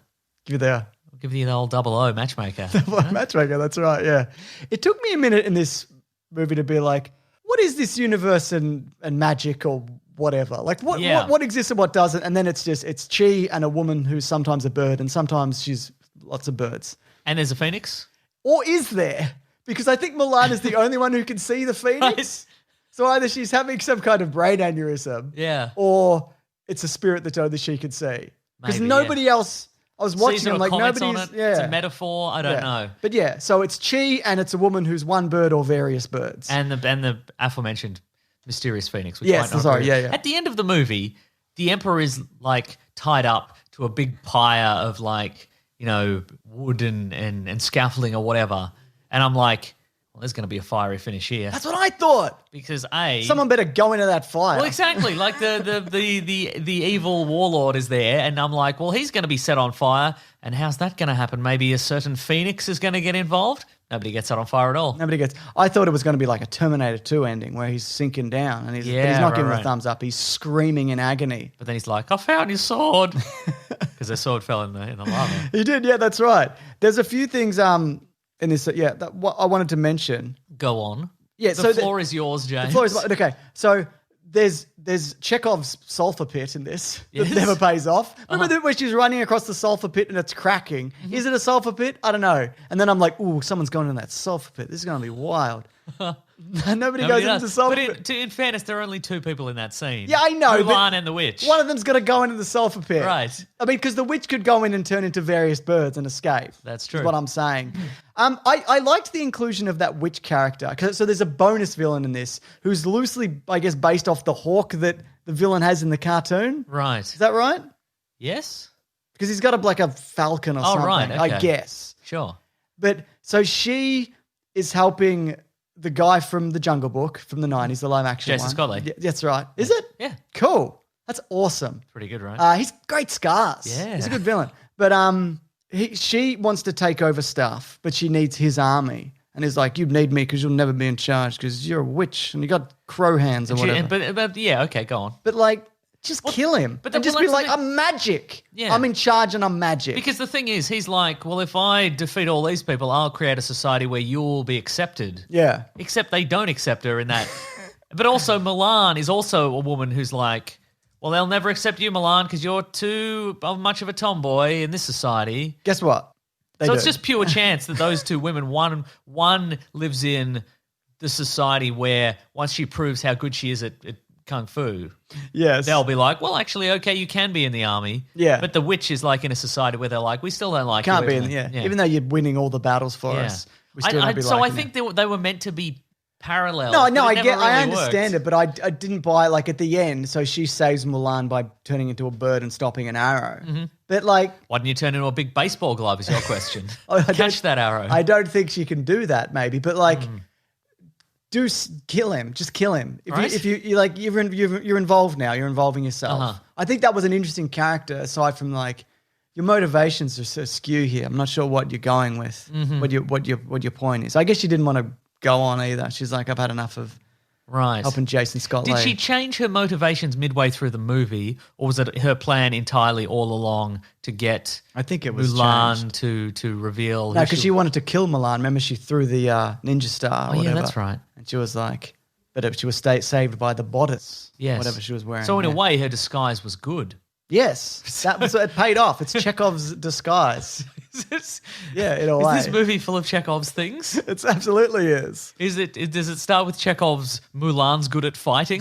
old 00 matchmaker.
Matchmaker, that's right, yeah. It took me a minute in this movie to be like, what is this universe and magic or whatever? Like what exists and what doesn't? And then it's Chi and a woman who's sometimes a bird and sometimes she's lots of birds.
And there's a phoenix?
Or is there? Because I think Mulan is the only one who can see the phoenix.
Right.
So either she's having some kind of brain aneurysm,
Yeah.
or it's a spirit that only she can see. Because
Maybe,
nobody else. I was watching
Seasonal
them like
comments
nobody's.
on it.
Yeah,
It's a metaphor. I don't know.
But yeah, so it's Chi and it's a woman who's one bird or various birds.
And the aforementioned mysterious phoenix. Which
Yes,
might not
sorry,
be-
yeah.
At the end of the movie, the emperor is like tied up to a big pyre of wood and scaffolding or whatever, and I'm like, well, there's going to be a fiery finish here
That's what I thought.
because
Someone better go into that fire.
Well, exactly. Like the evil warlord is there, and I'm like, well, he's going to be set on fire, and how's that going to happen? Maybe a certain phoenix is going to get involved. Nobody gets set on fire at all.
Nobody gets. I thought it was going to be like a Terminator 2 ending where he's sinking down and but he's
Yeah,
not
right,
giving
right.
a thumbs up. He's screaming in agony.
But then he's like, I found your sword because their sword fell in the lava.
He did, yeah, that's right. There's a few things in this, what I wanted to mention.
Go on.
Yeah,
The
so
floor is yours, James.
The floor is okay. So there's Chekhov's sulfur pit in this
Yes.
that never pays off. Remember where she's running across the sulfur pit and it's cracking? Is it a sulfur pit? I don't know. And then I'm like, ooh, someone's going in that sulfur pit. This is going to be wild. Nobody goes into the sulfur pit.
But in fairness, there are only two people in that scene.
Yeah, I know. but
Mulan and the witch.
One of them's got to go into the sulfur pit.
Right.
I mean, because the witch could go in and turn into various birds and escape.
That's
Is
true.
what I'm saying. I liked the inclusion of that witch character. So there's a bonus villain in this who's loosely, I guess, based off the hawk that the villain has in the cartoon.
Right.
Is that right?
Yes?
Because he's got a falcon or something,
right,
I
okay.
guess.
Sure.
But so she is helping the guy from the Jungle Book from the 90s, the live action
Jason
one.
Scott.
Yeah, that's right. Is it?
Yeah.
Cool. That's awesome.
Pretty good, right?
He's great scars.
Yeah.
He's a good villain. But she wants to take over stuff, but she needs his army. And he's like, you need me because you'll never be in charge because you're a witch and you got crow hands or whatever.
But yeah, okay, go on.
But like, just kill him.
but
And
then-
just
well,
be like,
that's the
I'm magic.
Yeah.
I'm in charge and I'm magic.
Because the thing is, he's like, well, if I defeat all these people, I'll create a society where you'll be accepted.
Yeah.
Except they don't accept her in that. But also Mulan is also a woman who's like, well, they'll never accept you, Mulan, because you're too much of a tomboy in this society.
Guess what? They
So
do.
it's just pure chance that those two women, one lives in the society where once she proves how good she is at kung fu,
Yes.
they'll be like, well, actually, okay, you can be in the army.
Yeah.
But the witch is like in a society where they're like, we still don't like
Can't
you.
be in, even though you're winning all the battles for
Yeah.
us. We still don't be
so I
liking
think
it.
they were meant to be parallel.
No,
but
I
it never
get, I
really
understand
worked.
it, but I didn't buy like at the end. So she saves Mulan by turning into a bird and stopping an arrow.
Mm-hmm.
But like,
Why didn't you turn into a big baseball glove? Is your question?
I
Catch
don't-
that arrow.
I don't think she can do that. Maybe, but like, kill him. Just kill him.
Right.
If you like, you're involved now. You're involving yourself.
Uh-huh.
I think that was an interesting character. Aside from like, your motivations are so skew here. I'm not sure what you're going with.
Mm-hmm.
What your point is. I guess she didn't want to go on either. She's like, I've had enough of
right.
helping Jason Scott.
Did she change her motivations midway through the movie, or was it her plan entirely all along to get
I think it was
Mulan to reveal?
No,
who
because she wanted to kill Mulan. Remember, she threw the ninja star. Or
Oh, yeah,
whatever.
that's right.
And she was like, she was saved by the bodice.
Yes.
Whatever she was wearing.
So in a
yeah.
way, her disguise was good.
Yes, that was it. Paid off. It's Chekhov's disguise. Yeah, in a way.
Is this movie full of Chekhov's things?
It absolutely is.
Does it start with Chekhov's Mulan's good at fighting?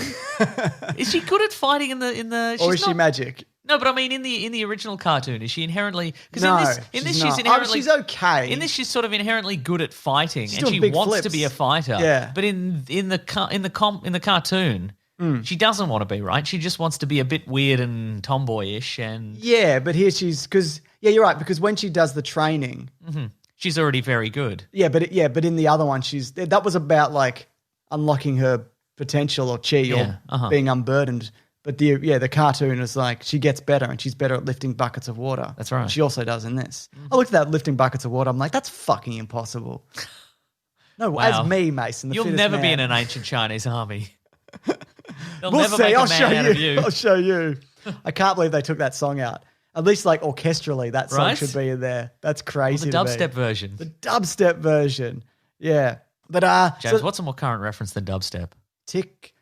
Is she good at fighting in the?
Or is
she's
she
not-
magic?
No, but I mean in the original cartoon, is she inherently? Because
No,
in this
she's
she's
not.
inherently
She's okay.
In this, she's sort of inherently good at fighting, and
doing
she
big
wants to
flips.
be a fighter.
Yeah.
But in the cartoon, she doesn't want to be, right? She just wants to be a bit weird and tomboyish, and
Yeah, but here you're right, because when she does the training,
she's already very good.
but in the other one, that was about like unlocking her potential or chi
Yeah,
or being unburdened. But the cartoon is like she gets better and she's better at lifting buckets of water.
That's right.
She also does in this. I looked at that lifting buckets of water. I'm like, that's fucking impossible. No,
Wow.
as me, Mason. The
You'll
fittest
never be
man.
in an ancient Chinese army. They'll
We'll
never
see.
make a
I'll
man
show
out of
you.
you.
I'll show you. I can't believe they took that song out. At least like orchestrally, that song
Right?
should be in there. That's
The
crazy. to me.
dubstep version.
The dubstep version. Yeah. But
James,
so
what's a more current reference than dubstep?
tick.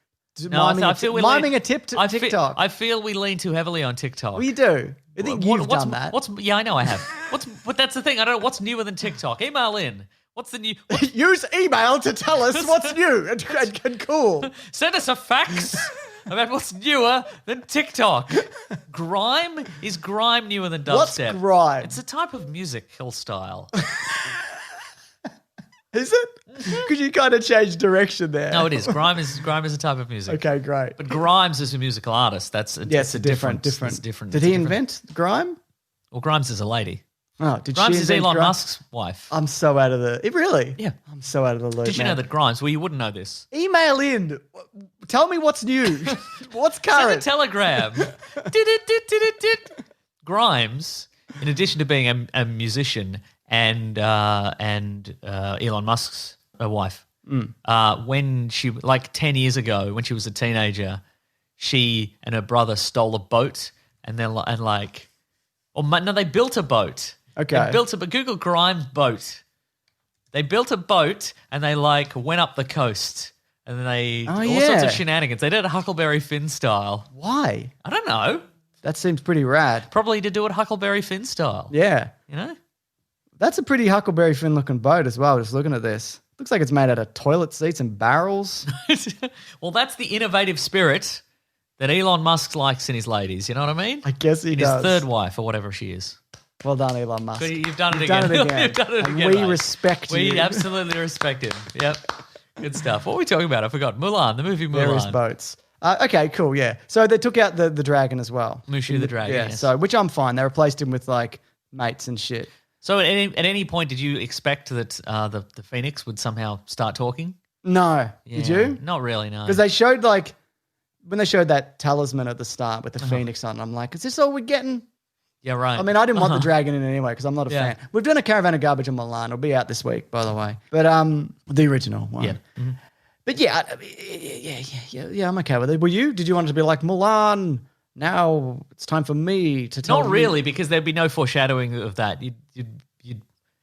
No, I
miming,
feel we
miming
lean-
a tip to
I
TikTok.
I feel we lean too heavily on TikTok.
Well, you do. I think you've done that.
Yeah, I know I have. But that's the thing. I don't know what's newer than TikTok. Email in. What's the new?
Use email to tell us what's new and cool.
Send us a fax about what's newer than TikTok. Grime? Is grime newer than dubstep?
What's grime?
It's a type of musical style.
Is it? Because you kind of changed direction there.
No, it is. Grime is a type of music.
Okay, great.
But Grimes is a musical artist. That's a,
Yes,
it's a
different.
It's different.
Did
it's
he
a different-
invent grime?
Well, Grimes is a lady.
Oh, did
Grimes
she
is
invent
Elon
grime?
Musk's wife.
I'm so out of the. Really?
Yeah.
I'm so out of the loop.
Did you know
man.
that Grimes? Well, you wouldn't know this.
Email in. Tell me what's new. What's
Send a
current?
telegram. Grimes, in addition to being a musician and Elon Musk's wife, when she 10 years ago, when she was a teenager, she and her brother stole a boat they built a boat.
Okay.
They built Google Grimes boat. They built a boat and they went up the coast. And then they all sorts
yeah.
of shenanigans. They did it Huckleberry Finn style.
Why?
I don't know.
That seems pretty rad.
Probably to do it Huckleberry Finn style.
Yeah.
You know?
That's a pretty Huckleberry Finn looking boat as well, just looking at this. Looks like it's made out of toilet seats and barrels.
Well, that's the innovative spirit that Elon Musk likes in his ladies. You know what I mean?
I guess he
in
does.
his third wife or whatever she is.
Well done, Elon Musk.
You've done it
You've
again.
done it again.
You've done it
And
again,
we
mate.
respect you.
We absolutely respect him. Yep. Good stuff. What were we talking about? I forgot. Mulan, the movie Mulan.
Various boats. Okay, cool, yeah. So they took out the dragon as well.
Mushu the dragon,
Yeah,
yes.
so which I'm fine. They replaced him with mates and shit.
So at any point, did you expect that the Phoenix would somehow start talking?
No. Did
Yeah,
you?
Not really, no.
Because they showed when they showed that talisman at the start with the phoenix on, I'm like, is this all we're getting?
Yeah, right.
I mean, I didn't want the dragon in anyway because I'm not a
Yeah.
fan. We've done a Caravan of Garbage on Mulan. It'll be out this week, by the way. But the original one.
Yeah. Mm-hmm.
But yeah, I'm okay with it. Were you? Did you want it to be like Mulan? Now it's time for me to tell.
Not really, because there'd be no foreshadowing of that.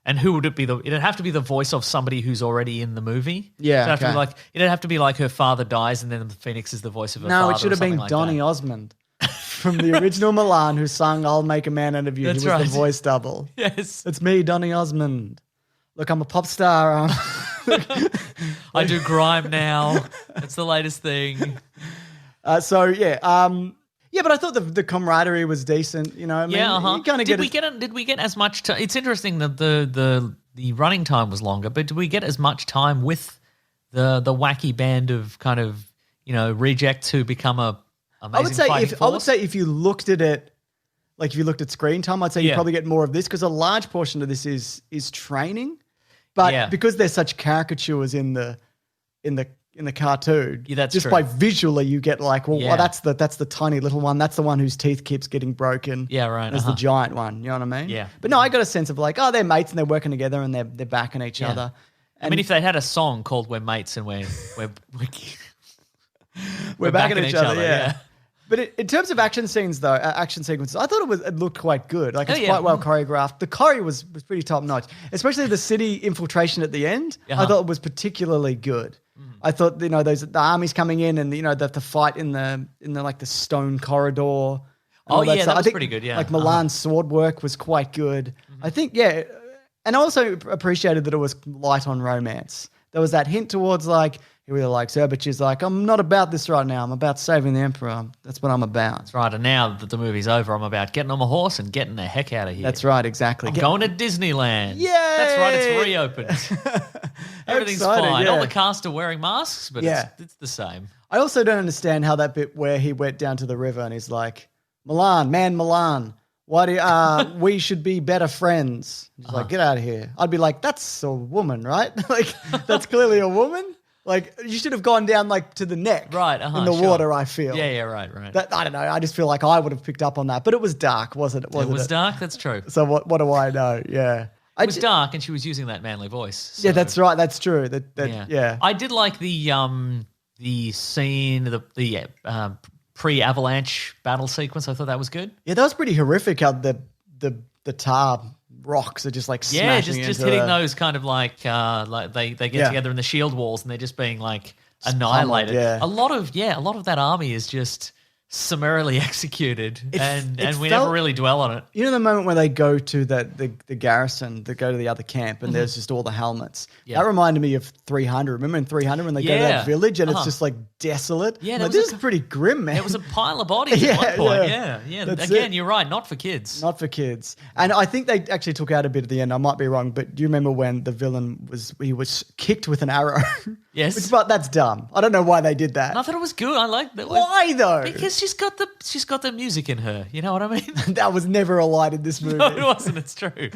And who would it be? It'd have to be the voice of somebody who's already in the movie.
Yeah,
It'd have to be
okay.
it'd have to be like her father dies, and then the Phoenix is the voice of her
No,
father.
it should
or
have been
something like
Donny
that.
Osmond from the original Mulan, who sung "I'll Make a Man Out of You."
That's
he was
right.
the voice double.
Yes,
It's me, Donny Osmond. Look, I'm a pop star.
I do grime now. That's the latest thing.
Yeah, but I thought the camaraderie was decent. You know, I mean, you kind of
Did we get as much time? It's interesting that the running time was longer, but did we get as much time with the wacky band of kind of rejects who become a amazing
I would
force?
say if you looked at it, like if you looked at screen time, I'd say you
Yeah.
probably get more of this because a large portion of this is training, but
Yeah.
because there's such caricatures in the cartoon,
Yeah, that's
just
true.
by visually you get
Yeah.
that's the tiny little one, that's the one whose teeth keeps getting broken.
Yeah, right,
There's the giant one. You know what I mean?
Yeah.
But no, I got a sense of they're mates and they're working together and they're backing each
Yeah.
other.
I mean, if they had a song called "We're Mates" and we're
backing each other, yeah. But in terms of action scenes, though, action sequences, I thought it looked quite good. Like, it's
yeah.
quite well choreographed. The choreo was pretty top notch, especially the city infiltration at the end. I thought it was particularly good. I thought, the armies coming in and, the fight in the stone corridor. and all
yeah,
stuff.
that
I
was
think,
pretty good, yeah.
Like Milan's sword work was quite good. I think, yeah. And I also appreciated that it was light on romance. There was that hint towards he really likes her, but she's like, I'm not about this right now. I'm about saving the emperor. That's what I'm about.
That's right. And now that the movie's over, I'm about getting on my horse and getting the heck out of here.
That's right, exactly.
I'm going to Disneyland.
Yay!
That's right. It's reopened. Everything's
exciting,
fine.
yeah.
All the cast are wearing masks, but
Yeah.
it's the same.
I also don't understand how that bit where he went down to the river and he's like, Milan, why do we should be better friends? He's like, get out of here. I'd be like, that's a woman, right? That's clearly a woman. Like you should have gone down like to the neck,
Right,
in the
sure.
water. I feel.
Yeah, right.
That, I don't know. I just feel like I would have picked up on that, but it was dark, wasn't it?
It
Wasn't
was dark. That's true.
So what do I know? Yeah,
It was dark, and she was using that manly voice.
Yeah,
so-
that's right. That's true. Yeah.
I did like the scene, the pre-avalanche battle sequence. I thought that was good.
Yeah, that was pretty horrific. How the tar rocks are just like
Yeah,
smashing
just
into
hitting
her.
those kind of like they get
Yeah.
together in the shield walls and they're just being like annihilated.
pummeled, yeah.
A lot of that army is just summarily executed, and
it
we
felt-
never really dwell on it.
You know the moment when they go to the garrison, they go to the other camp, and there's just all the helmets.
Yeah.
That reminded me of 300. Remember in 300 when they go to
Yeah.
that village and it's
Uh-huh.
just like desolate?
Yeah,
I'm
there
like,
was
this is pretty grim, man.
There was a pile of bodies
Yeah,
at one point.
yeah.
Yeah.
That's
Again,
it.
you're right. Not for kids.
Not for kids. And I think they actually took out a bit at the end. I might be wrong, but do you remember when the villain was kicked with an arrow?
Yes.
But that's dumb. I don't know why they did that.
I thought it was good. I liked that.
Why though?
Because she's got the music in her. You know what I mean?
That was never a light in this movie.
No, it wasn't. It's true.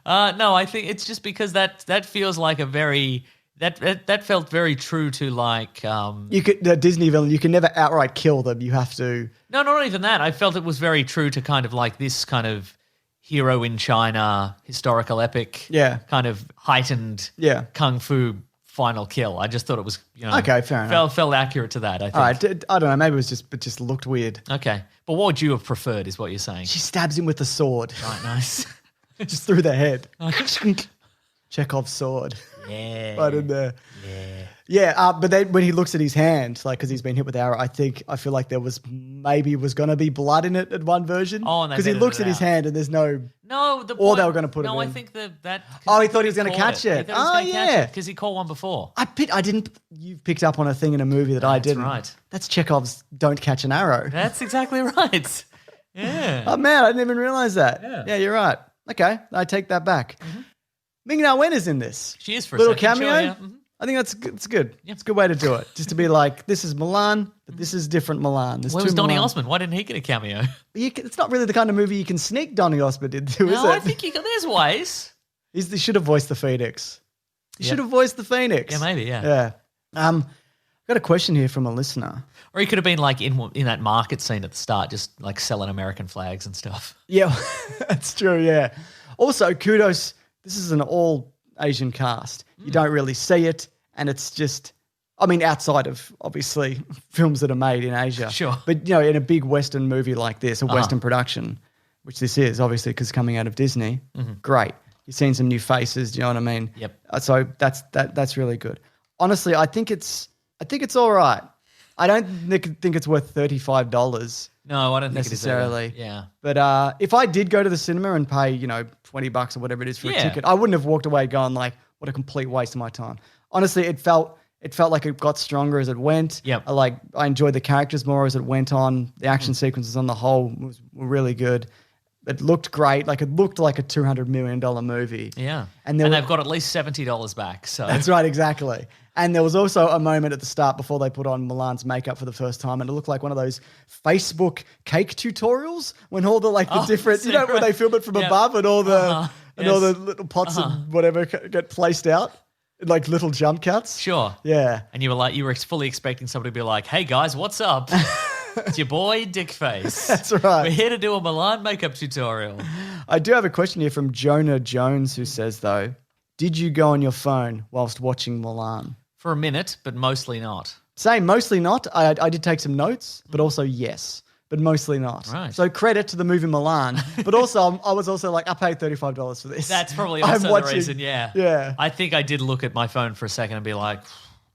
No, I think it's just because that feels like a very that felt very true to like.
You could the Disney villain. You can never outright kill them. You have to.
No, not even that. I felt it was very true to kind of like this kind of hero in China historical epic.
Yeah.
Kind of heightened.
Yeah.
Kung fu final kill. I just thought it was
Okay, fair enough.
Felt accurate to that. I think.
All right, I don't know. Maybe it just looked weird.
Okay, but what would you have preferred? Is what you're saying?
She stabs him with a sword,
Right, nice.
just through the head. Chekhov's sword,
Yeah.
right in there. Yeah. But then when he looks at his hand, like because he's been hit with arrow, I feel like there was going to be blood in it at one version.
Oh, and they
because he
edited
looks
it
at his
out.
hand and there's no.
No,
Or they were gonna put it
No, I
in.
think that.
Oh, he thought he was gonna catch it. Oh, yeah.
because he caught one before.
I didn't. You picked up on a thing in a movie that I
That's
didn't.
right.
That's Chekhov's "Don't catch an arrow."
That's exactly right. Yeah.
Oh man, I didn't even realize that.
Yeah.
Yeah, you're right. Okay, I take that back. Ming-Na Wen is in this.
She is for a
Little
second,
cameo.
sure, yeah. Mhm.
I think that's good. It's good. It's a good way to do it. Just to be like, this is Mulan, but this is different Mulan. There's
Where
two
was Donny
Mulan.
Osmond? Why didn't he get a cameo?
It's not really the kind of movie you can sneak Donny Osmond into, is
No,
it?
I think there's ways.
He should have voiced the Phoenix. He
Yep.
should have voiced the Phoenix.
Yeah, maybe, yeah.
Yeah. I've got a question here from a listener.
Or he could have been like in that market scene at the start, just like selling American flags and stuff.
Yeah, that's true. Yeah. Also, kudos. This is an all Asian cast. You don't really see it, and it's just. I mean, outside of obviously films that are made in Asia,
Sure.
But in a big Western movie like this, a Western production, which this is obviously because coming out of Disney, great. You're seeing some new faces. Do you know what I mean?
Yep.
So that's really good. Honestly, I think it's all right. I don't think it's worth $35.
No, I don't think
Necessarily.
it is either. Yeah.
But if I did go to the cinema and pay, $20 or whatever it is for a
Yeah.
ticket, I wouldn't have walked away going like, what a complete waste of my time. Honestly, it felt like it got stronger as it went.
Yep.
I enjoyed the characters more as it went on. The action sequences on the whole were really good. It looked great. Like it looked like a $200 million movie.
Yeah.
And
And,
there
they've got at least $70 back. So
That's right, exactly. And there was also a moment at the start before they put on Mulan's makeup for the first time, and it looked like one of those Facebook cake tutorials when all the different,
so
when they film it from
yeah.
above and all the all
Yes.
the little pots and whatever get placed out, like little jump cuts.
Sure.
Yeah.
And you were fully expecting somebody to be like, "Hey guys, what's up? It's your boy Dickface.
That's right.
We're here to do a Milan makeup tutorial."
I do have a question here from Jonah Jones who says though, did you go on your phone whilst watching Mulan?
For a minute, but mostly not.
Same, mostly not. I did take some notes, but also yes, but mostly not.
Right.
So credit to the movie Mulan, but also I was also like, I paid $35 for this.
That's probably
I'm
also the
watching-
reason, yeah.
Yeah.
I think I did look at my phone for a second and be like,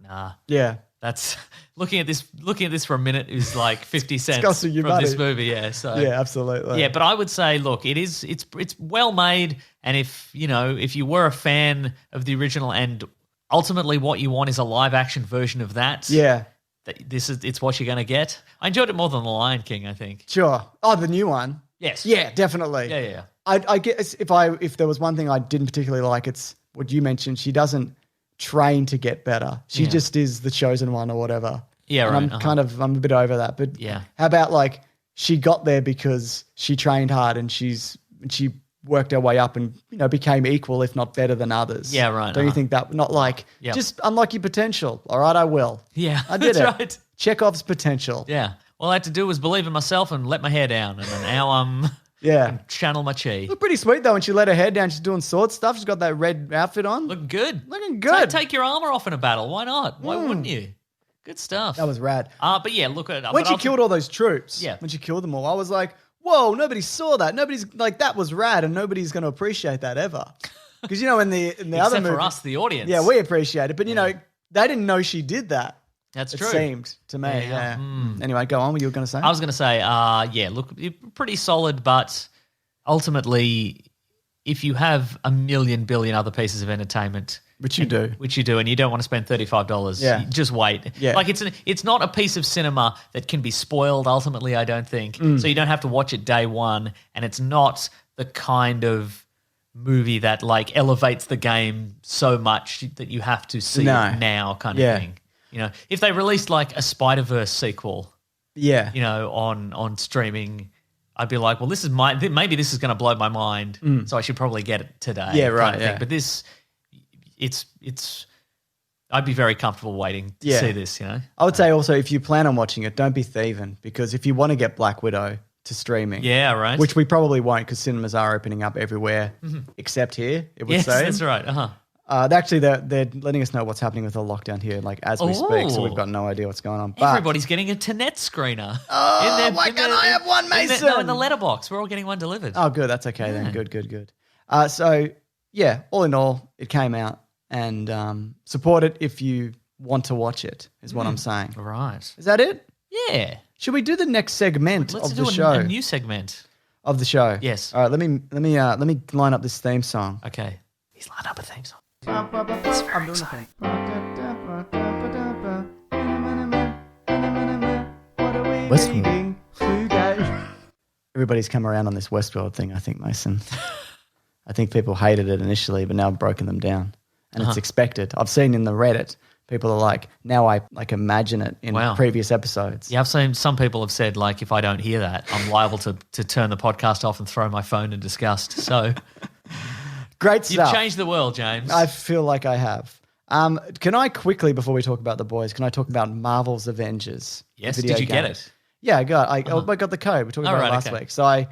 nah.
Yeah.
That's looking at this for a minute is like 50 cents
costing you
from this
money.
movie, yeah. So
Yeah, absolutely.
yeah, but I would say, look, it's well made, and if you were a fan of the original and ultimately what you want is a live action version of that,
Yeah.
it's what you're going to get. I enjoyed it more than The Lion King, I think.
Sure. Oh, the new one.
Yes.
Yeah, definitely.
Yeah.
I guess if there was one thing I didn't particularly like, it's what you mentioned. She doesn't train to get better. She
Yeah.
just is the chosen one or whatever.
Yeah,
And
right.
I'm I'm a bit over that. But
Yeah.
how about like she got there because she trained hard and she worked our way up and, became equal, if not better than others.
Yeah, right,
Don't you think that? Not like,
Yep.
just unlock your potential. All right, I will.
Yeah,
I did
that's
it.
right.
Chekhov's potential.
Yeah. All I had to do was believe in myself and let my hair down, and then now I'm
Yeah.
channel my chi.
Look pretty sweet, though, when she let her head down. She's doing sword stuff. She's got that red outfit on.
Looking good.
Looking good.
Take your armor off in a battle. Why not? Why wouldn't you? Good stuff.
That was rad.
But yeah, look at
When she killed all those troops,
Yeah.
when she killed them all, I was like, whoa, nobody saw that. Nobody's like, that was rad, and nobody's going to appreciate that ever. Because, in the other
Except
movie,
for us, the audience.
yeah, we appreciate it. But, they didn't know she did that.
That's
It
true.
seemed to me, yeah. Anyway, go on. What you were going to say?
I was going to say, yeah, look, you're pretty solid, but ultimately, if you have a million billion other pieces of entertainment,
Which you do.
and you don't want to spend $35,
Yeah.
just wait.
Yeah.
Like it's not a piece of cinema that can be spoiled. Ultimately, I don't think so. You don't have to watch it day one, and it's not the kind of movie that like elevates the game so much that you have to see
No.
it now, kind of
Yeah.
thing. If they released like a Spider-Verse sequel,
Yeah.
on streaming, I'd be like, well, maybe this is going to blow my mind, so I should probably get it today.
Yeah,
kind
right,
of thing.
yeah.
But this, it's. I'd be very comfortable waiting to
Yeah.
see this.
I would say also, if you plan on watching it, don't be thieving, because if you want to get Black Widow to streaming,
Yeah, right.
which we probably won't, because cinemas are opening up everywhere except here, it would
yes,
say.
that's right.
Actually, they're letting us know what's happening with the lockdown here, like as we speak, so
Oh.
we've got no idea what's going on. But
Everybody's getting a Tenet screener.
Oh, why can't I have one, Mason?
No, in the letterbox. We're all getting one delivered.
Oh, good. That's okay then. Good. So, yeah, all in all, it came out, and support it if you want to watch it, is what I'm saying.
Right.
Is that it?
Yeah.
Should we do the next segment
Let's
of
do
the show?
a new segment.
Of the show.
Yes.
All right. Let me line up this theme song.
Okay. He's lined up a theme song.
I'm doing the thing. Westworld. Everybody's come around on this Westworld thing, I think, Mason. I think people hated it initially, but now I've broken them down. And it's expected. I've seen in the Reddit, people are like, now I like imagine it in
Wow.
previous episodes.
Yeah, I've seen some people have said, like, if I don't hear that, I'm liable to turn the podcast off and throw my phone in disgust. So
Great
you've
stuff.
changed the world, James.
I feel like I have. Can I quickly, before we talk about the boys, can I talk about Marvel's Avengers? the
Yes,
video
did you get
game?
it?
Yeah, I got the code. We talked about it
right,
last
okay.
week. So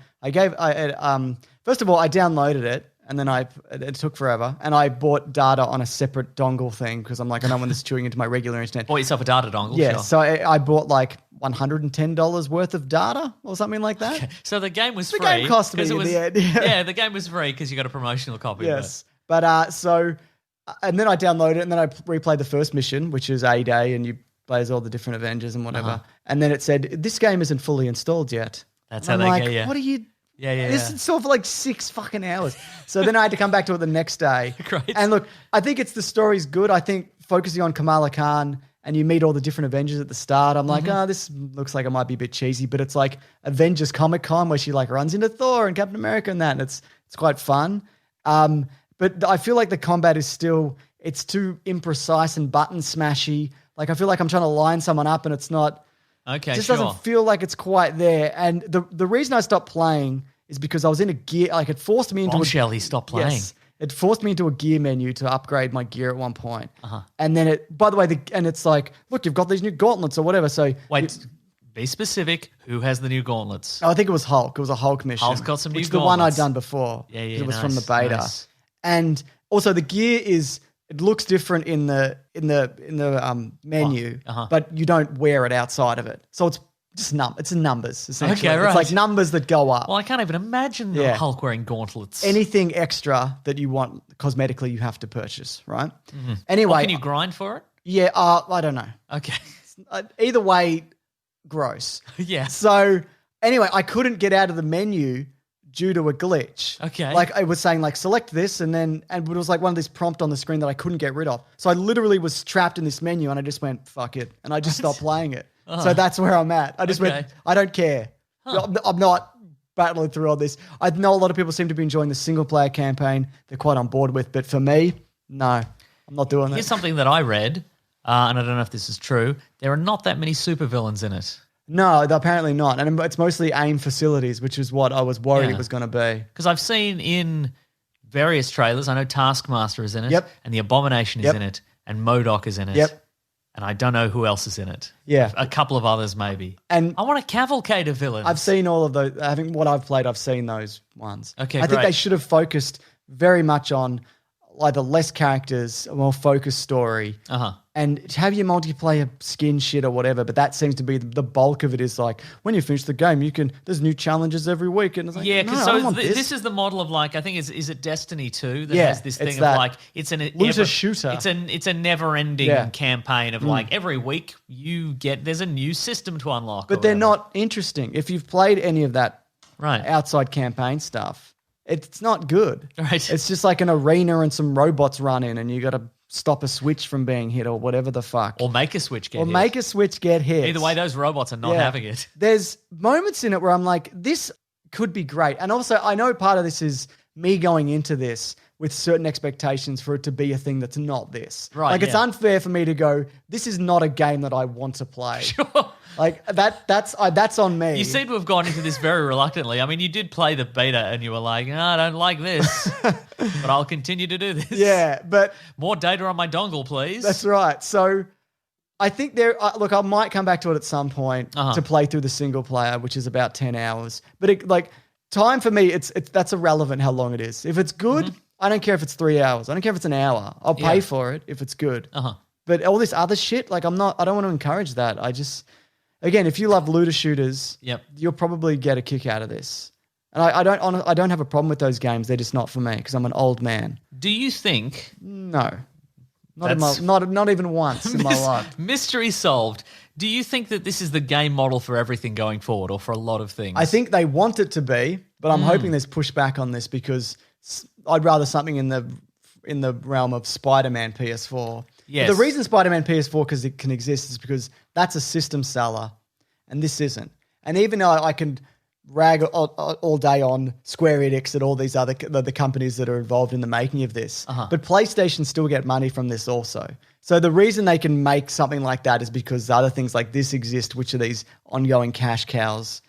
first of all, I downloaded it, and then it took forever, and I bought data on a separate dongle thing because I'm like, I don't want this chewing into my regular internet.
Bought yourself a data dongle.
Yeah,
Sure.
so I bought like $110 worth of data or something like that.
So the game was
The
free.
game cost me
'cause it
in
was,
the end, yeah.
Yeah, the game was free because you got a promotional copy
Yes, but and then I downloaded it, and then I replayed the first mission, which is A-Day, and you play as all the different Avengers and whatever. And then it said, this game isn't fully installed yet.
That's
And
how
I'm
they
like,
get you.
what are you...
Yeah.
This is installed for like 6 fucking hours. So then I had to come back to it the next day.
Great.
And look, I think the story's good. I think focusing on Kamala Khan and you meet all the different Avengers at the start, I'm like, this looks like it might be a bit cheesy, but it's like Avengers Comic Con where she like runs into Thor and Captain America and that, and it's quite fun. But I feel like the combat is still, it's too imprecise and button smashy. Like I feel like I'm trying to line someone up and it's not,
Okay,
just
sure.
doesn't feel like it's quite there. And the reason I stopped playing is because I was in a gear, like it forced me into
Bombshell, he stopped playing.
Yes, it forced me into a gear menu to upgrade my gear at one point. And then by the way, and it's like, look, you've got these new gauntlets or whatever. So
Wait, be specific. Who has the new gauntlets?
I think it was Hulk. It was a Hulk mission.
Hulk's got some new
which is the one
gauntlets.
I'd done before.
Yeah,
It was from the
nice,
beta.
nice.
And also the gear it looks different in the menu, but you don't wear it outside of it. So it's just it's numbers essentially.
Okay, right.
It's like numbers that go up.
Well, I can't even imagine the
Yeah.
Hulk wearing gauntlets.
Anything extra that you want cosmetically, you have to purchase, right? Anyway,
Well, can you grind for it?
yeah, I don't know.
Okay.
Either way, gross.
Yeah.
So anyway, I couldn't get out of the menu due to a glitch.
Okay.
Like it was saying like select this and it was like one of these prompt on the screen that I couldn't get rid of. So I literally was trapped in this menu and I just went, fuck it. And I just stopped playing it. So that's where I'm at. I just
Okay.
went, I don't care. I'm not battling through all this. I know a lot of people seem to be enjoying the single player campaign. They're quite on board with, but for me, no, I'm not doing
Here's
that.
something that I read, and I don't know if this is true. There are not that many supervillains in it.
No, apparently not. And it's mostly AIM facilities, which is what I was worried
Yeah.
it was going to be.
Because I've seen in various trailers, I know Taskmaster is in it,
Yep.
and the Abomination is
Yep.
in it, and MODOK is in it.
Yep.
And I don't know who else is in it.
Yeah.
A couple of others maybe.
And
I want a cavalcade of villains.
I've seen all of those. I think what I've played, I've seen those ones.
Okay,
I think
great.
they should have focused very much on either less characters, a more focused story, and have your multiplayer skin shit or whatever. But that seems to be the bulk of it. Is like when you finish the game, there's new challenges every week, and it's like,
Yeah,
no,
because
I don't want
this is the model of like I think is it Destiny 2 that
Yeah,
has this
it's
thing of
that.
like it's an
Looter shooter.
It's a never ending
Yeah.
campaign of like every week there's a new system to unlock.
But
or
they're
whatever.
not interesting. If you've played any of that
right.
outside campaign stuff, it's not good.
Right.
It's just like an arena and some robots run in, and you got to stop a switch from being hit or whatever the fuck.
Or make a switch get hit.
Make a switch get hit.
Either way, those robots are not
Yeah.
having it.
There's moments in it where I'm like, this could be great. And also, I know part of this is me going into this with certain expectations for it to be a thing that's not this.
Right,
Like, it's
yeah.
unfair for me to go, this is not a game that I want to play.
Sure.
Like, that's on me.
You seem to have gone into this very reluctantly. I mean, you did play the beta and you were like, "No, I don't like this, but I'll continue to do this."
Yeah, but
More data on my dongle, please.
that's right. So I think look, I might come back to it at some point to play through the single player, which is about 10 hours. But time for me, that's irrelevant how long it is. If it's good, I don't care if it's 3 hours. I don't care if it's an hour. I'll pay for it if it's good. But all this other shit, I don't want to encourage that. Again, if you love looter shooters, you'll probably get a kick out of this. And I don't have a problem with those games. They're just not for me because I'm an old man.
Do you think
No, not even once in my life.
mystery solved? Do you think that this is the game model for everything going forward, or for a lot of things?
I think they want it to be, but I'm hoping there's pushback on this because I'd rather something in the realm of Spider-Man PS4.
Yes.
The reason Spider-Man PS4 because it can exist is because that's a system seller, and this isn't. And even though I can rag all day on Square Enix and all these other the companies that are involved in the making of this, but PlayStation still get money from this also. So the reason they can make something like that is because other things like this exist, which are these ongoing cash cows.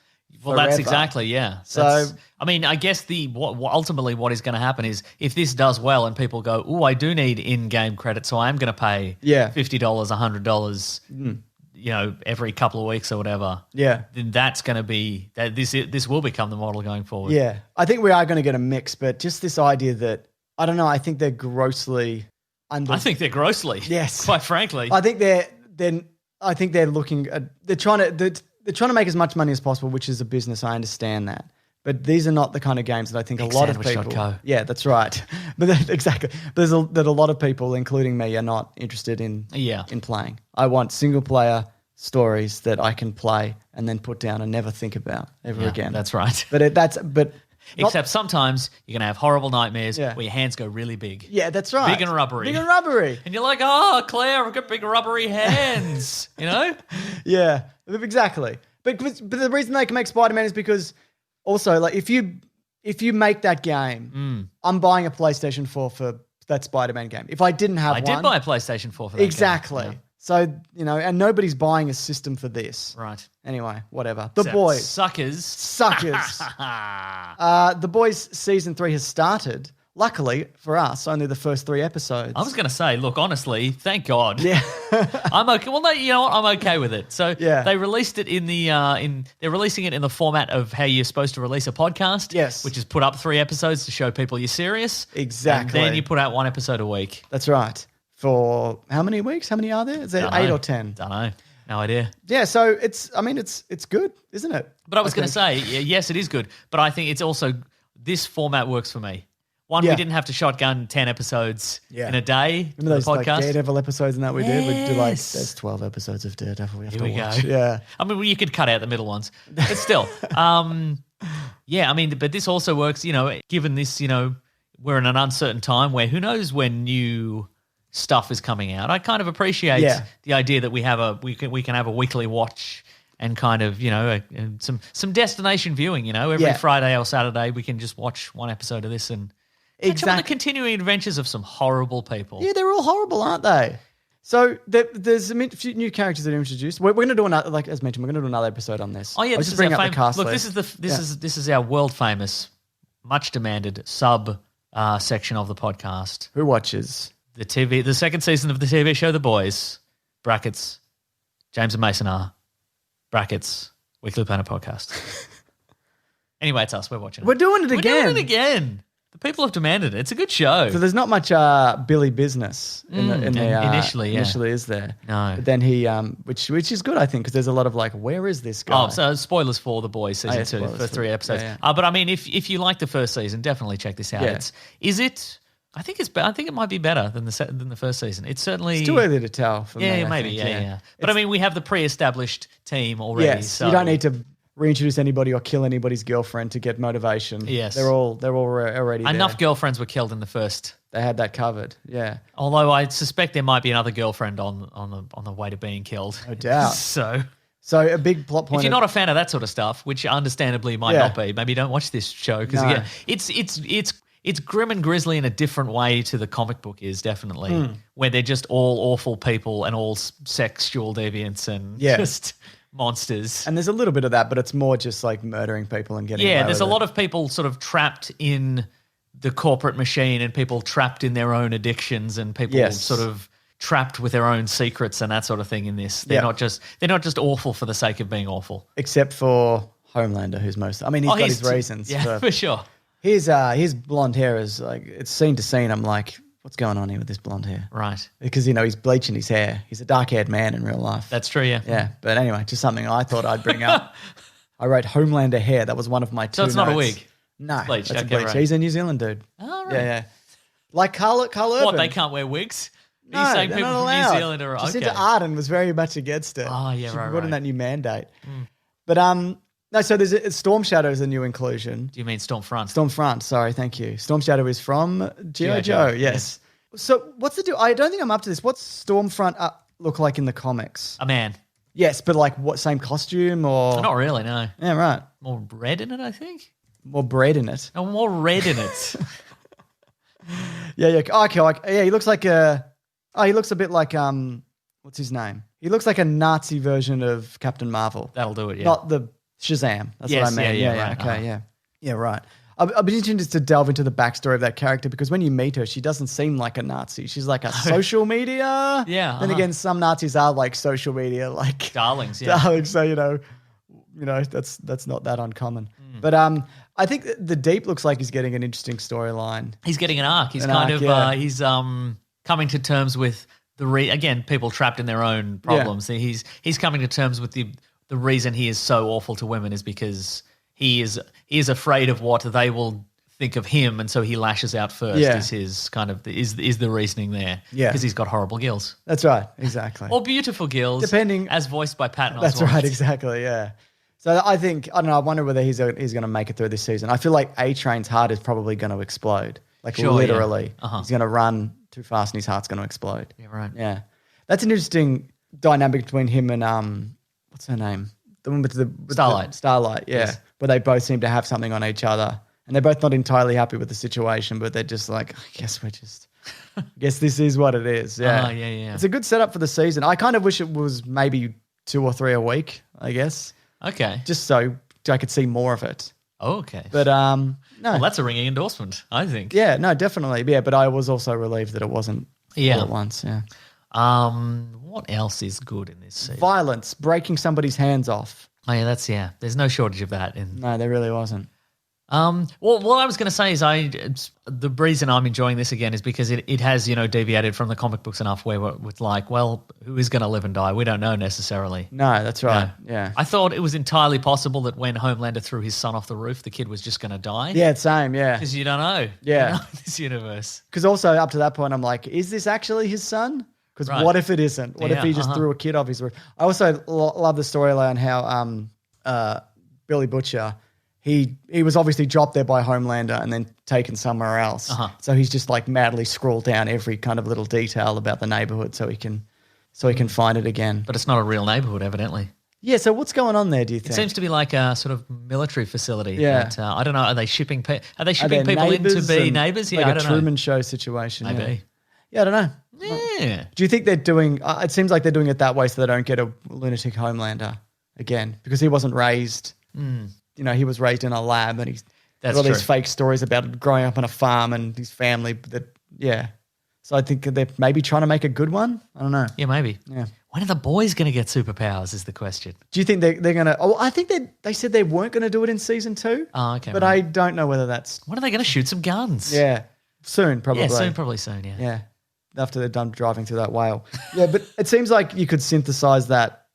Well, that's
forever.
exactly, yeah.
So-
I mean, I guess ultimately what is going to happen is if this does well and people go, "Oh, I do need in-game credit, so I am going to pay $50, $100, every couple of weeks or whatever."
Yeah.
Then that's going to be this will become the model going forward.
Yeah, I think we are going to get a mix, but just this idea that I don't know. I think they're grossly under.
I think they're grossly.
Yes.
quite frankly.
I think they're looking at, they're trying to make as much money as possible, which is a business. I understand that, but these are not the kind of games that I think a lot of people.
Sandwich.co.
Yeah, that's right. Exactly. There's a lot of people, including me, are not interested in playing. I want single player stories that I can play and then put down and never think about ever again.
That's right.
But
Except sometimes you're going to have horrible nightmares
Yeah.
where your hands go really big.
yeah, that's right.
Big and rubbery.
Big and rubbery.
And you're like, "Oh, Claire, I've got big rubbery hands." You know?
Yeah, exactly. But the reason they can make Spider-Man is because also, like, if you make that game, I'm buying a PlayStation 4 for that Spider-Man game. If I didn't have
I
one,
did buy a PlayStation 4 for that
exactly.
game.
So and nobody's buying a system for this.
Yeah. Right.
Anyway, whatever. The
Except
Boys,
Suckers.
suckers. The Boys season 3 has started. Luckily for us, only the first 3 episodes.
I was going to say, look, honestly, thank God.
Yeah.
I'm okay. Well, no, you know what? I'm okay with it. So
Yeah.
they released it in the they're releasing it in the format of how you're supposed to release a podcast.
Yes.
Which is put up 3 episodes to show people you're serious.
Exactly.
And then you put out 1 episode a week.
That's right. For how many weeks? How many are there? Is there 8 or 10?
Don't know. No idea.
Yeah, so it's good, isn't it?
But I was going to say, yes, it is good. But I think it's also, this format works for me. One,
Yeah.
we didn't have to shotgun 10 episodes
Yeah.
in a day.
Remember those
for the
like
podcast.
Daredevil episodes and that we did? We'd do like,
Yes.
there's 12 episodes of Daredevil we have
Here
to
we
watch.
go.
Yeah.
I mean, well, you could cut out the middle ones, but still, yeah. I mean, but this also works. Given this, we're in an uncertain time where who knows when new stuff is coming out. I kind of appreciate the idea that we can have a weekly watch and kind of some destination viewing. Every Friday or Saturday we can just watch 1 episode of this and catch up on the continuing adventures of some horrible people.
Yeah, they're all horrible, aren't they? So there's a few new characters that are introduced. We're going to do another, like as mentioned, we're going to do another episode on this.
Oh yeah,
I'll
this
just
is
bring
our
up the cast
Look,
list.
this is our world famous, much demanded sub section of the podcast.
Who watches?
The second season of the TV show The Boys, brackets, James and Mason are, brackets, Weekly Planner Podcast. Anyway, it's us. We're watching it.
We're doing it again.
We're doing it again. The people have demanded it. It's a good show.
So there's not much Billy business in the
initially, yeah.
Initially, is there?
No.
But then he, which is good, I think, because there's a lot of like, where is this guy?
Oh, so spoilers for The Boys season 2,
spoilers
for 3 episodes.
yeah.
But I mean, if you like the first season, definitely check this out.
Yeah.
I think it might be better than the first season. It's certainly
It's too early to tell. For me, I
maybe,
think,
yeah. But I mean, we have the pre-established team already.
Yes,
so
you don't need to reintroduce anybody or kill anybody's girlfriend to get motivation.
Yes.
they're all already
enough
there.
girlfriends were killed in the first.
They had that covered. Yeah,
Although I suspect there might be another girlfriend on the way to being killed.
no doubt.
So
So a big plot point.
if you're not a fan of that sort of stuff, which understandably might
Yeah.
not be, maybe don't watch this show because
No.
again, it's grim and grisly in a different way to the comic book is definitely, where they're just all awful people and all sexual deviants and
Yeah.
just monsters.
And there's a little bit of that, but it's more just like murdering people and getting.
Yeah,
away
there's a
with
lot
it.
of people sort of trapped in the corporate machine and people trapped in their own addictions and people
Yes.
sort of trapped with their own secrets and that sort of thing in this. They're
Yeah.
not just awful for the sake of being awful.
except for Homelander, who's most. I mean, he's got his reasons.
Yeah, for sure.
His blonde hair is like it's scene to scene. I'm like, what's going on here with this blonde hair?
Right.
Because he's bleaching his hair. He's a dark-haired man in real life.
That's true, yeah.
Yeah, but anyway, just something I thought I'd bring up. I wrote Homelander hair. That was one of my two.
So it's not a
notes.
wig.
No,
bleach.
that's a
Okay,
bleach.
right.
He's a New Zealand dude.
Oh, right.
Yeah. Like Carl Urban.
What, they can't wear wigs?
No,
Are you saying
they're
people
not
from
allowed.
New Zealand are okay?
Jacinta Ardern was very much against it.
Oh, yeah,
she
right,
brought in
right.
that new mandate. But no, so there's Storm Shadow is a new inclusion.
Do you mean Stormfront?
Stormfront, sorry, thank you. Storm Shadow is from G.I. Joe, yes. So what's the deal? I don't think I'm up to this. What's Stormfront look like in the comics?
A man.
Yes, but like what, same costume or?
Not really, no.
Yeah, right.
More red in it, I think.
More bread in it.
No, more red in it.
Yeah. Okay, he looks like he looks a bit like what's his name? He looks like a Nazi version of Captain Marvel.
That'll do it, yeah.
Not the Shazam. That's
Yes,
what I mean.
yeah, right.
Okay, yeah, right. I'd be interested to delve into the backstory of that character because when you meet her, she doesn't seem like a Nazi. She's like a social media.
Yeah,
Then again, some Nazis are like social media, like
Darlings, yeah.
darlings. So that's not that uncommon. But I think the Deep looks like he's getting an interesting storyline.
He's getting an arc. He's
An
kind
arc,
of
yeah.
he's coming to terms with again, people trapped in their own problems. He's coming to terms with the reason he is so awful to women is because he is afraid of what they will think of him, and so he lashes out first.
Yeah.
Is his kind of is the reasoning there?
Yeah.
Because he's got horrible gills
That's right, exactly.
or beautiful gills,
Depending-
as voiced by Patton
That's
Oswalt.
right, exactly, yeah. So I think, I don't know, I wonder whether he's going to make it through this season. I feel like A-Train's heart is probably going to explode. Like
Sure, yeah.
literally.
Uh-huh.
He's going to run too fast and his heart's going to explode.
Yeah, right.
Yeah. That's an interesting dynamic between him and, what's her name? The one with the
Starlight.
Starlight, yeah.
Yes.
Where they both seem to have something on each other. And they're both not entirely happy with the situation, but they're just like, I guess this is what it is. Yeah.
Yeah.
It's a good setup for the season. I kind of wish it was maybe 2 or 3 a week, I guess.
Okay.
Just so I could see more of it.
Oh, okay.
But no.
Well, that's a ringing endorsement, I think.
Yeah, no, definitely. Yeah, but I was also relieved that it wasn't
Yeah.
all at once. Yeah.
What else is good in this season?
Violence, breaking somebody's hands off.
Oh, yeah, there's no shortage of that.
No, there really wasn't.
Well, what I was going to say is the reason I'm enjoying this again is because it has, deviated from the comic books enough where it's like, well, who is going to live and die? We don't know necessarily.
No, that's right. Yeah.
I thought it was entirely possible that when Homelander threw his son off the roof, the kid was just going to die.
Yeah, same, yeah.
Because you don't know.
Yeah.
You don't know this universe.
Because also up to that point, I'm like, is this actually his son? Because
Right.
what if it isn't? What if he just threw a kid off his roof? I also love the storyline how Billy Butcher, he was obviously dropped there by Homelander and then taken somewhere else. So he's just like madly scrawled down every kind of little detail about the neighborhood so he can find it again.
But it's not a real neighborhood, evidently.
Yeah, so what's going on there, do you think?
It seems to be like a sort of military facility.
Yeah.
That, I don't know. Are they shipping
Are
people
there
in to be
and-
neighbors? Yeah,
like
I
a
don't
Truman
know.
Show situation.
Maybe.
Yeah, I don't know.
Yeah.
Do you think they're doing? It seems like they're doing it that way so they don't get a lunatic Homelander again because he wasn't raised. He was raised in a lab and he's
That's
got all
true.
these fake stories about growing up on a farm and his family. So I think they're maybe trying to make a good one. I don't know.
Yeah, maybe.
Yeah.
When are the boys going to get superpowers is the question.
Do you think they're going to? Oh, I think they said they weren't going to do it in season 2.
Oh, okay.
But
right.
I don't know whether that's
When are they going to shoot some guns?
soon probably.
Yeah, probably soon, yeah.
Yeah, after they're done driving through that whale. Yeah, but it seems like you could synthesize that,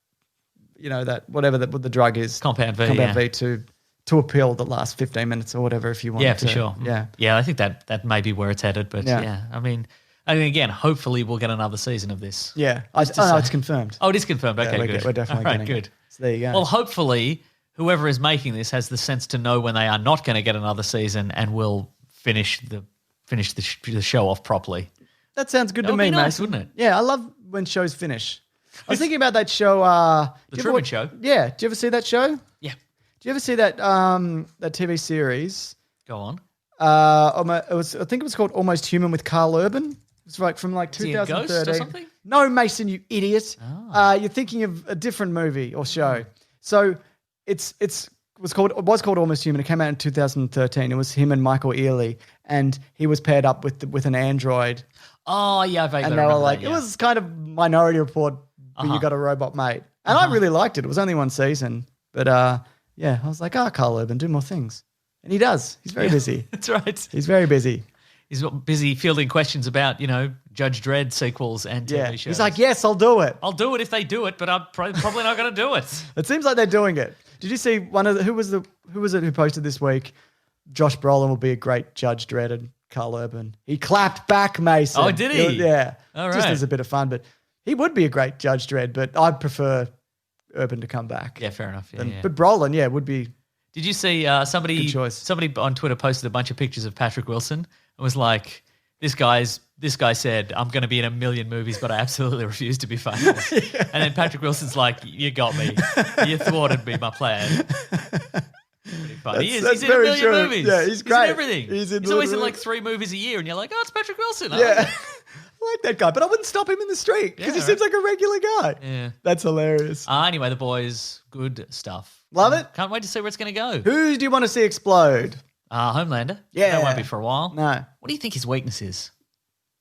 that whatever what the drug is,
Compound V,
to appeal the last 15 minutes or whatever if you want.
Yeah, for sure.
Yeah.
Yeah, I think that may be where it's headed. But yeah, I mean, again, hopefully we'll get another season of this.
Yeah. No, it's confirmed.
Oh, it is confirmed. Okay,
we're
good.
we're definitely
All right,
getting
good.
it. So there you go.
Well, hopefully whoever is making this has the sense to know when they are not going to get another season and will finish the show off properly.
that sounds good
That
to
would
me,
be nice,
Mason.
wouldn't it?
Yeah, I love when shows finish. I was thinking about that show.
The Truman Show?
Yeah. Do you ever see that show?
Yeah.
Do you ever see that that TV series?
Go on.
I think it was called Almost Human with Carl Urban. It's like from like
Is he a
2013.
ghost or something?
No, Mason, you idiot. You're thinking of a different movie or show. So it was called Almost Human. It came out in 2013. It was him and Michael Ealy, and he was paired up with an android.
Oh, yeah, I vaguely
And they were
remember
like,
that, yeah.
it was kind of Minority Report, but you got a robot mate. And I really liked it. It was only one season, but I was like, Carl Urban, do more things, and he does. He's very busy.
That's right.
He's very busy.
He's busy fielding questions about, Judge Dredd sequels and TV
Yeah,
shows.
he's like, yes, I'll do it.
I'll do it if they do it, but I'm probably not going to do it.
It seems like they're doing it. Did you see who was it who posted this week? Josh Brolin will be a great Judge Dredd and Carl Urban. He clapped back, Mason.
Oh, did he?
Yeah.
All
Just
right.
as a bit of fun, but he would be a great Judge Dredd, but I'd prefer Urban to come back.
Yeah, fair enough. Yeah.
But Brolin, would be.
Did you see somebody
Good choice.
Somebody on Twitter posted a bunch of pictures of Patrick Wilson and was like, this guy said, I'm going to be in a million movies, but I absolutely refuse to be famous. And then Patrick Wilson's like, you got me. You thwarted me, my plan. Pretty funny. He's in a
very
million
true.
movies.
Yeah, he's great.
in everything.
He's
He's
in
always in
literally-
like 3 movies a year, and you're like, oh, it's Patrick Wilson. I
Yeah.
like it.
I like that guy, but I wouldn't stop him in the street because he
Yeah,
seems like a regular guy.
Yeah.
That's hilarious.
Anyway, the boys, good stuff.
Love it.
Can't wait to see where it's going to go.
Who do you want to see explode?
Homelander.
Yeah.
That won't be for a while.
No,
What do you think his weakness is?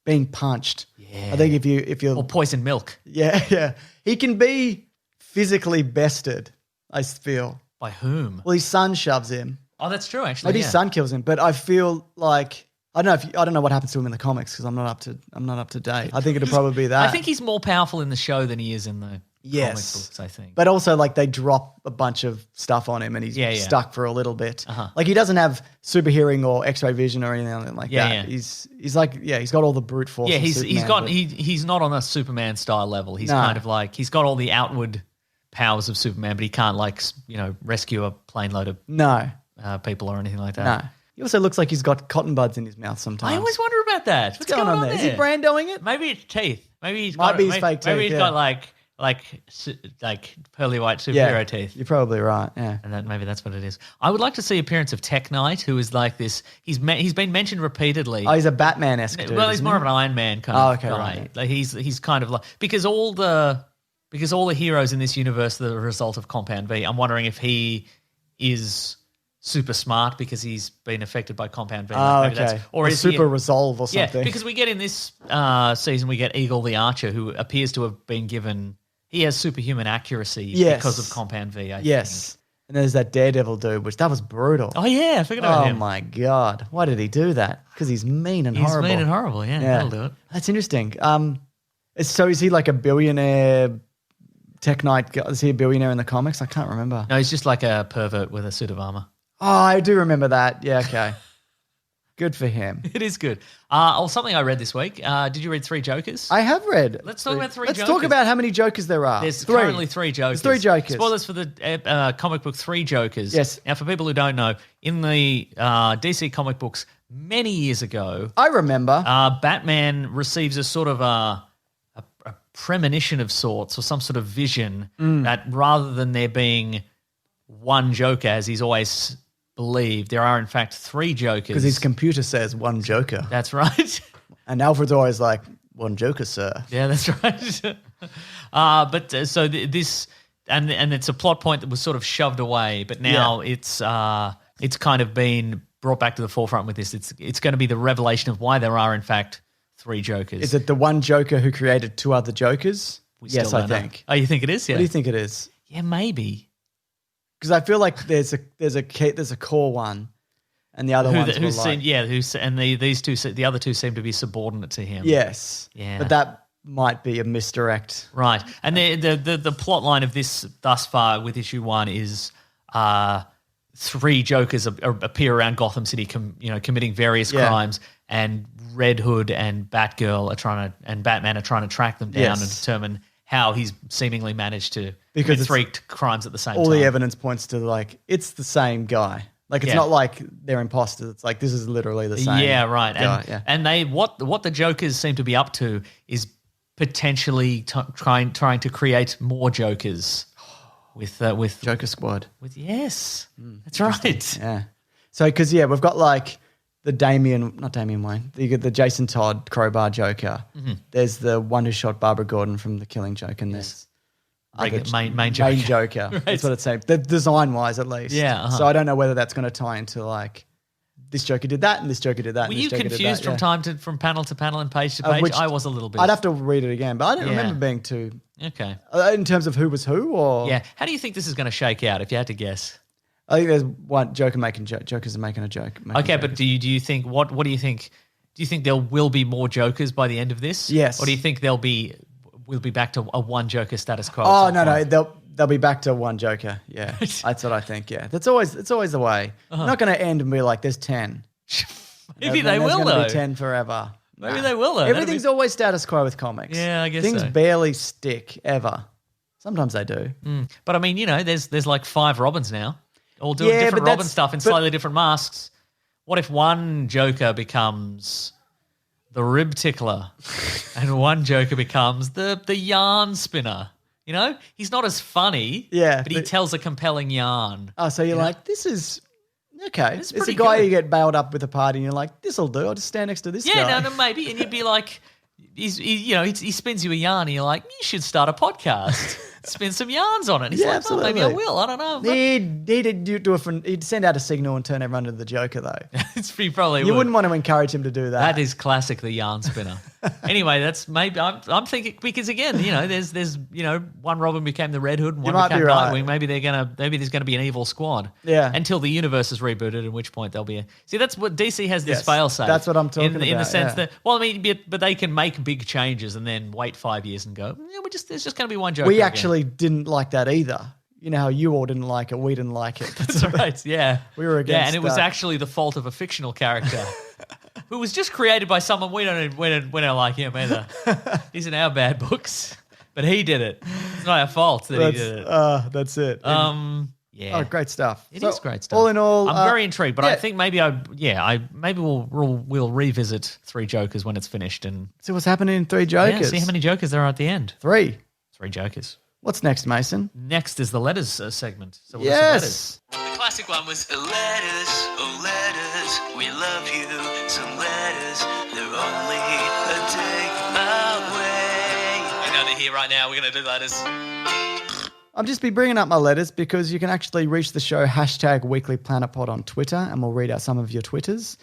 being punched.
Yeah.
I think if you're
Or poison milk.
yeah, he can be physically bested. I feel.
By whom?
Well, his son shoves him.
Oh, that's true, actually.
Maybe
yeah.
his son kills him, but I feel like I don't know what happens to him in the comics because I'm not up to date. I think it'll probably be that.
I think he's more powerful in the show than he is in the comic
Yes.
books, I think.
But also, like, they drop a bunch of stuff on him and he's
Yeah, yeah.
stuck for a little bit.
Uh-huh.
Like, he doesn't have super hearing or X-ray vision or anything like
Yeah,
that.
yeah.
He's like, he's got all the brute force.
yeah,
of
he's
Superman,
got
but-
he's not on a Superman style level. He's
No.
kind of like he's got all the outward powers of Superman, but he can't rescue a plane load of
No,
people or anything like that.
no. He also looks like he's got cotton buds in his mouth sometimes.
I always wonder about that. What's
going on there? Is he Brandoing it?
Maybe it's teeth. Maybe he's
Might
got
be his fake
Maybe
teeth,
he's
yeah.
got like pearly white superhero
Yeah,
teeth.
you're probably right. Yeah.
And maybe that's what it is. I would like to see appearance of Tech Knight, who is like this. He's been mentioned repeatedly.
Oh, he's a Batman-esque dude.
Well, he's
isn't
more
he?
of an Iron Man kind
Oh,
of
okay,
guy.
right.
Like he's kind of like because all the heroes in this universe are the result of Compound V. I'm wondering if he is super smart because he's been affected by Compound V.
Oh,
Maybe
okay.
Or is
super
he,
resolve or
yeah,
something.
because we get in this season we get Eagle the Archer, who appears to have been given. He has superhuman accuracy
Yes.
because of Compound V. I
Yes. And there's that Daredevil dude, which that was brutal.
think. Oh yeah, I forgot about
Oh
him.
my God. Why did he do that? Because he's mean and
He's
horrible.
mean and horrible. Yeah, that'll do it.
That's interesting. So is he like a billionaire Tech Knight? Is he a billionaire in the comics? I can't remember.
No, he's just like a pervert with a suit of armor.
Oh, I do remember that. Yeah, okay. Good for him.
It is good. Something I read this week. Did you read Three Jokers?
I have read.
Let's talk about Three
Let's
Jokers.
talk about how many Jokers there are.
There's
Three.
currently 3 Jokers.
There's 3 Jokers.
Spoilers for the comic book 3 Jokers.
Yes.
Now, for people who don't know, in the DC comic books many years ago,
I remember.
Batman receives a sort of a premonition of sorts or some sort of vision that rather than there being one Joker, as he's always believed, there are in fact 3 Jokers.
Because his computer says one Joker.
That's right.
And Alfred's always like, One Joker, sir.
Yeah, that's right. So this and it's a plot point that was sort of shoved away, but now it's kind of been brought back to the forefront with this. It's going to be the revelation of why there are in fact 3 Jokers.
Is it the one Joker who created 2 other Jokers? Yes, I think.
Oh, you think it is? Yeah.
What do you think it is?
Yeah, maybe.
Because I feel like there's a core one, and the other ones were like,
the other two seem to be subordinate to him.
yes,
Yeah.
but that might be a misdirect.
Right. And the plot line of this thus far with issue 1 is 3 Jokers appear around Gotham City, committing various crimes, and Red Hood and Batgirl and Batman are trying to track them down and determine how he's seemingly managed to commit 3 crimes at the same time.
All the evidence points to like it's the same guy. Like it's not like they're imposters. It's like this is literally the same.
Yeah, right.
Guy,
And they what the Jokers seem to be up to is potentially trying to create more Jokers with
Joker Squad.
That's right.
Yeah. So because we've got like the not Damian Wayne. You get the Jason Todd crowbar Joker.
Mm-hmm.
There's the one who shot Barbara Gordon from The Killing Joke, and there's
Main Joker.
Main Joker.
Right.
That's what it's saying. The design wise, at least.
Yeah, uh-huh.
So I don't know whether that's going to tie into like this Joker did that and this Joker did that.
Were
and this
you
Joker
confused
did that.
from panel to panel and page to page? I was a little bit.
I'd have to read it again, but I don't remember being too.
Okay.
In terms of who was who, or
Yeah. How do you think this is going to shake out? If you had to guess.
I think there's one Joker making Jokers are making a joke.
Okay, but do you think what do you think? Do you think there will be more Jokers by the end of this?
Yes.
Or do you think we'll be back to a one Joker status quo?
Oh no, they'll be back to one Joker. Yeah, that's what I think. Yeah, it's always the way.
Uh-huh.
Not going to end and be like there's 10.
Maybe they will
There's
though.
be 10 forever.
Maybe they will though.
Everything's always status quo with comics.
Yeah, I guess
things
so.
barely stick ever. Sometimes they do.
But I mean, there's like 5 Robins now, all doing
Yeah,
different
but
Robin stuff in slightly different masks. What if one Joker becomes the rib tickler, and one Joker becomes the yarn spinner? He's not as funny.
Yeah,
but he tells a compelling yarn.
Oh, so you're like, this is okay. It's a
pretty
guy
good.
you get bailed up with a party, and you're like, this'll do. I'll just stand next to this guy.
Yeah, no, maybe, and you'd be like, he spins you a yarn, and you're like, you should start a podcast, spin some yarns on it. And he's
Yeah,
like,
absolutely.
maybe I will. I don't know.
He'd send out a signal and turn everyone into the Joker, though.
He probably
You wouldn't want to encourage him to do that.
That is classic, the yarn spinner. Anyway, that's maybe I'm thinking because again, there's one Robin became the Red Hood and one
might
became
be right.
Nightwing. Maybe there's gonna be an evil squad.
Yeah.
Until the universe is rebooted, at which point there'll be that's what DC has this
Yes,
fail safe.
that's what I'm talking
in the
about,
sense
yeah.
that but they can make big changes and then wait 5 years and go, there's just gonna be one Joker.
we
again."
actually didn't like that either. You know how you all didn't like it, we didn't like it.
That's right. Yeah,
We were
Yeah,
against
and it was
that.
actually the fault of a fictional character who was just created by someone we don't like him either. He's in our bad books, but he did it. It's not our fault that he did it.
That's it.
Yeah.
Oh, great stuff.
It
So,
is great stuff.
All in all,
I'm very intrigued, but I
yeah.
think maybe maybe we'll revisit 3 Jokers when it's finished and
see what's happening in 3 Jokers.
see how many Jokers there are at the end.
3.
3 Jokers.
What's next, Mason?
Next is the letters segment. So we'll do some letters.
Yes.
The classic one was
Letters, oh letters, we love you. Some letters, they're only a day away.
I know they're here right now. We're going to do letters.
I'll just be bringing up my letters because you can actually reach the show #WeeklyPlanetPod on Twitter, and we'll read out some of your Twitters.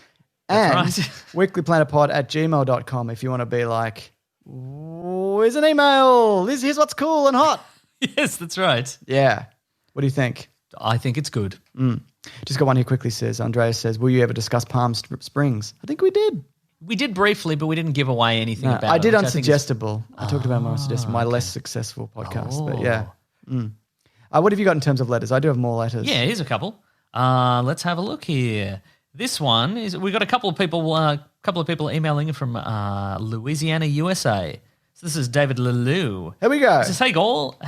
And
right.
weeklyplanetpod@gmail.com if you want to be like, here's an email. Here's what's cool and hot.
Yes, that's right.
Yeah. What do you think?
I think it's good.
Just got one here quickly says, Andreas says, will you ever discuss Palm Springs? I think we did.
We did briefly, but we didn't give away anything
No,
about
I
it.
did
which I think is-
Unsuggestible. I talked about my Unsuggestible, my less successful podcast. But yeah.
Oh.
What have you got in terms of letters? I do have more letters.
Yeah, here's a couple. Let's have a look here. This one is we got a couple of people emailing from Louisiana, USA. So this is David Lelou.
Here we go.
It says, hey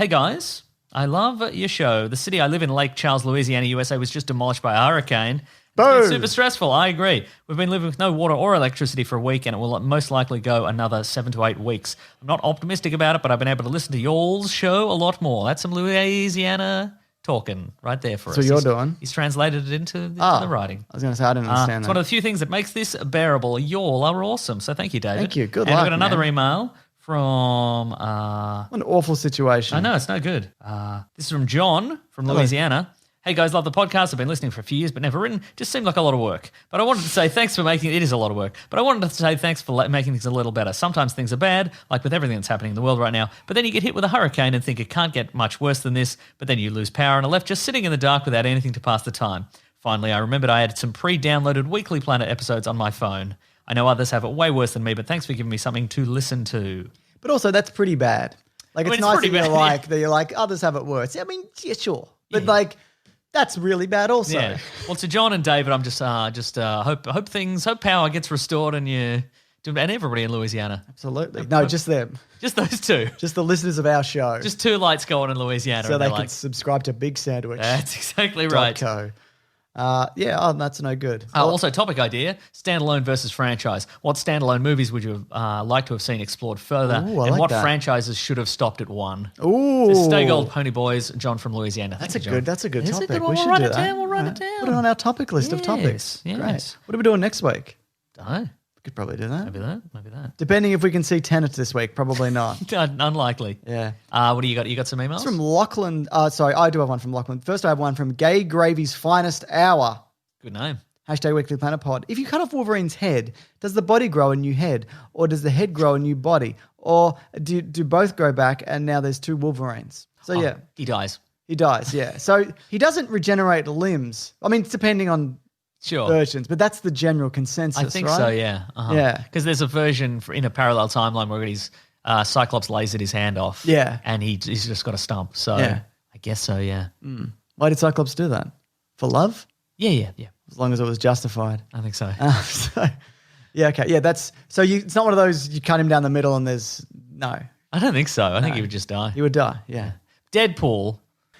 guys, I love your show. The city I live in, Lake Charles, Louisiana, USA, was just demolished by a hurricane. It's been
Boom.
super stressful. I agree. We've been living with no water or electricity for a week, and it will most likely go another 7 to 8 weeks. I'm not optimistic about it, but I've been able to listen to y'all's show a lot more. That's some Louisiana talking right there for us.
That's what you're doing.
He's translated it into the writing.
I was going to say, I didn't understand
It's
that.
one of the few things that makes this bearable. Y'all are awesome. So thank you, David.
Thank you. Good
and
luck,
I've got another
man.
email from...
What an awful situation.
I know, it's no good. This is from John from Louisiana. Hey guys, love the podcast. I've been listening for a few years, but never written. Just seemed like a lot of work. But I wanted to say thanks for making it is a lot of work. But I wanted to say thanks for making things a little better. Sometimes things are bad, like with everything that's happening in the world right now. But then you get hit with a hurricane and think it can't get much worse than this. But then you lose power and are left just sitting in the dark without anything to pass the time. Finally, I remembered I had some pre-downloaded Weekly Planet episodes on my phone. I know others have it way worse than me, but thanks for giving me something to listen to.
But also, that's pretty bad. Like,
I mean,
it's nice
pretty
that you're like, others have it worse. I mean, yeah, sure. But like, that's really bad also.
Yeah. Well, to John and David, I'm just hope power gets restored and everybody in Louisiana.
Absolutely. No, just them.
Just those two.
Just the listeners of our show.
Just two lights go on in Louisiana.
so
and
they
they're
can subscribe to Big Sandwich.
That's exactly right.
.co. That's no good.
Also, topic idea, standalone versus franchise. What standalone movies would you like to have seen explored further?
Ooh, I
and
like
what
that.
franchises should have stopped at one?
Ooh.
Stay Gold Pony Boys, John from Louisiana.
That's
Thank
a
you, John.
good. That's a good
It's a
topic.
good one.
We
We'll
should
write
do
it
that.
down. We'll write it
Alright.
down.
Put it on our topic list of
Yes,
topics.
yes.
Great. What are we doing next week?
Dunno.
We could probably do that.
Maybe that.
Depending if we can see Tenet this week. Probably not.
Unlikely.
Yeah.
What do you got? You got some emails?
It's from Lachlan. Sorry, I do have one from Lachlan. First, I have one from Gay Gravy's Finest Hour.
Good name.
# Weekly Planet Pod. If you cut off Wolverine's head, does the body grow a new head? Or does the head grow a new body? Or do both grow back and now there's two Wolverines? So yeah,
He dies.
he dies, yeah. So he doesn't regenerate limbs. I mean, it's depending on
Sure.
versions, but that's the general consensus,
I think
right?
so, yeah. Uh-huh.
Yeah.
Because there's a version in a parallel timeline where he's Cyclops lasered his hand off.
Yeah.
And he's just got a stump. So
Yeah.
I guess so, yeah.
Why did Cyclops do that? For love?
Yeah.
As long as it was justified.
I think so.
Yeah, okay. Yeah, it's not one of those you cut him down the middle and no.
I don't think so. I think he would just die.
He would die, yeah.
Deadpool,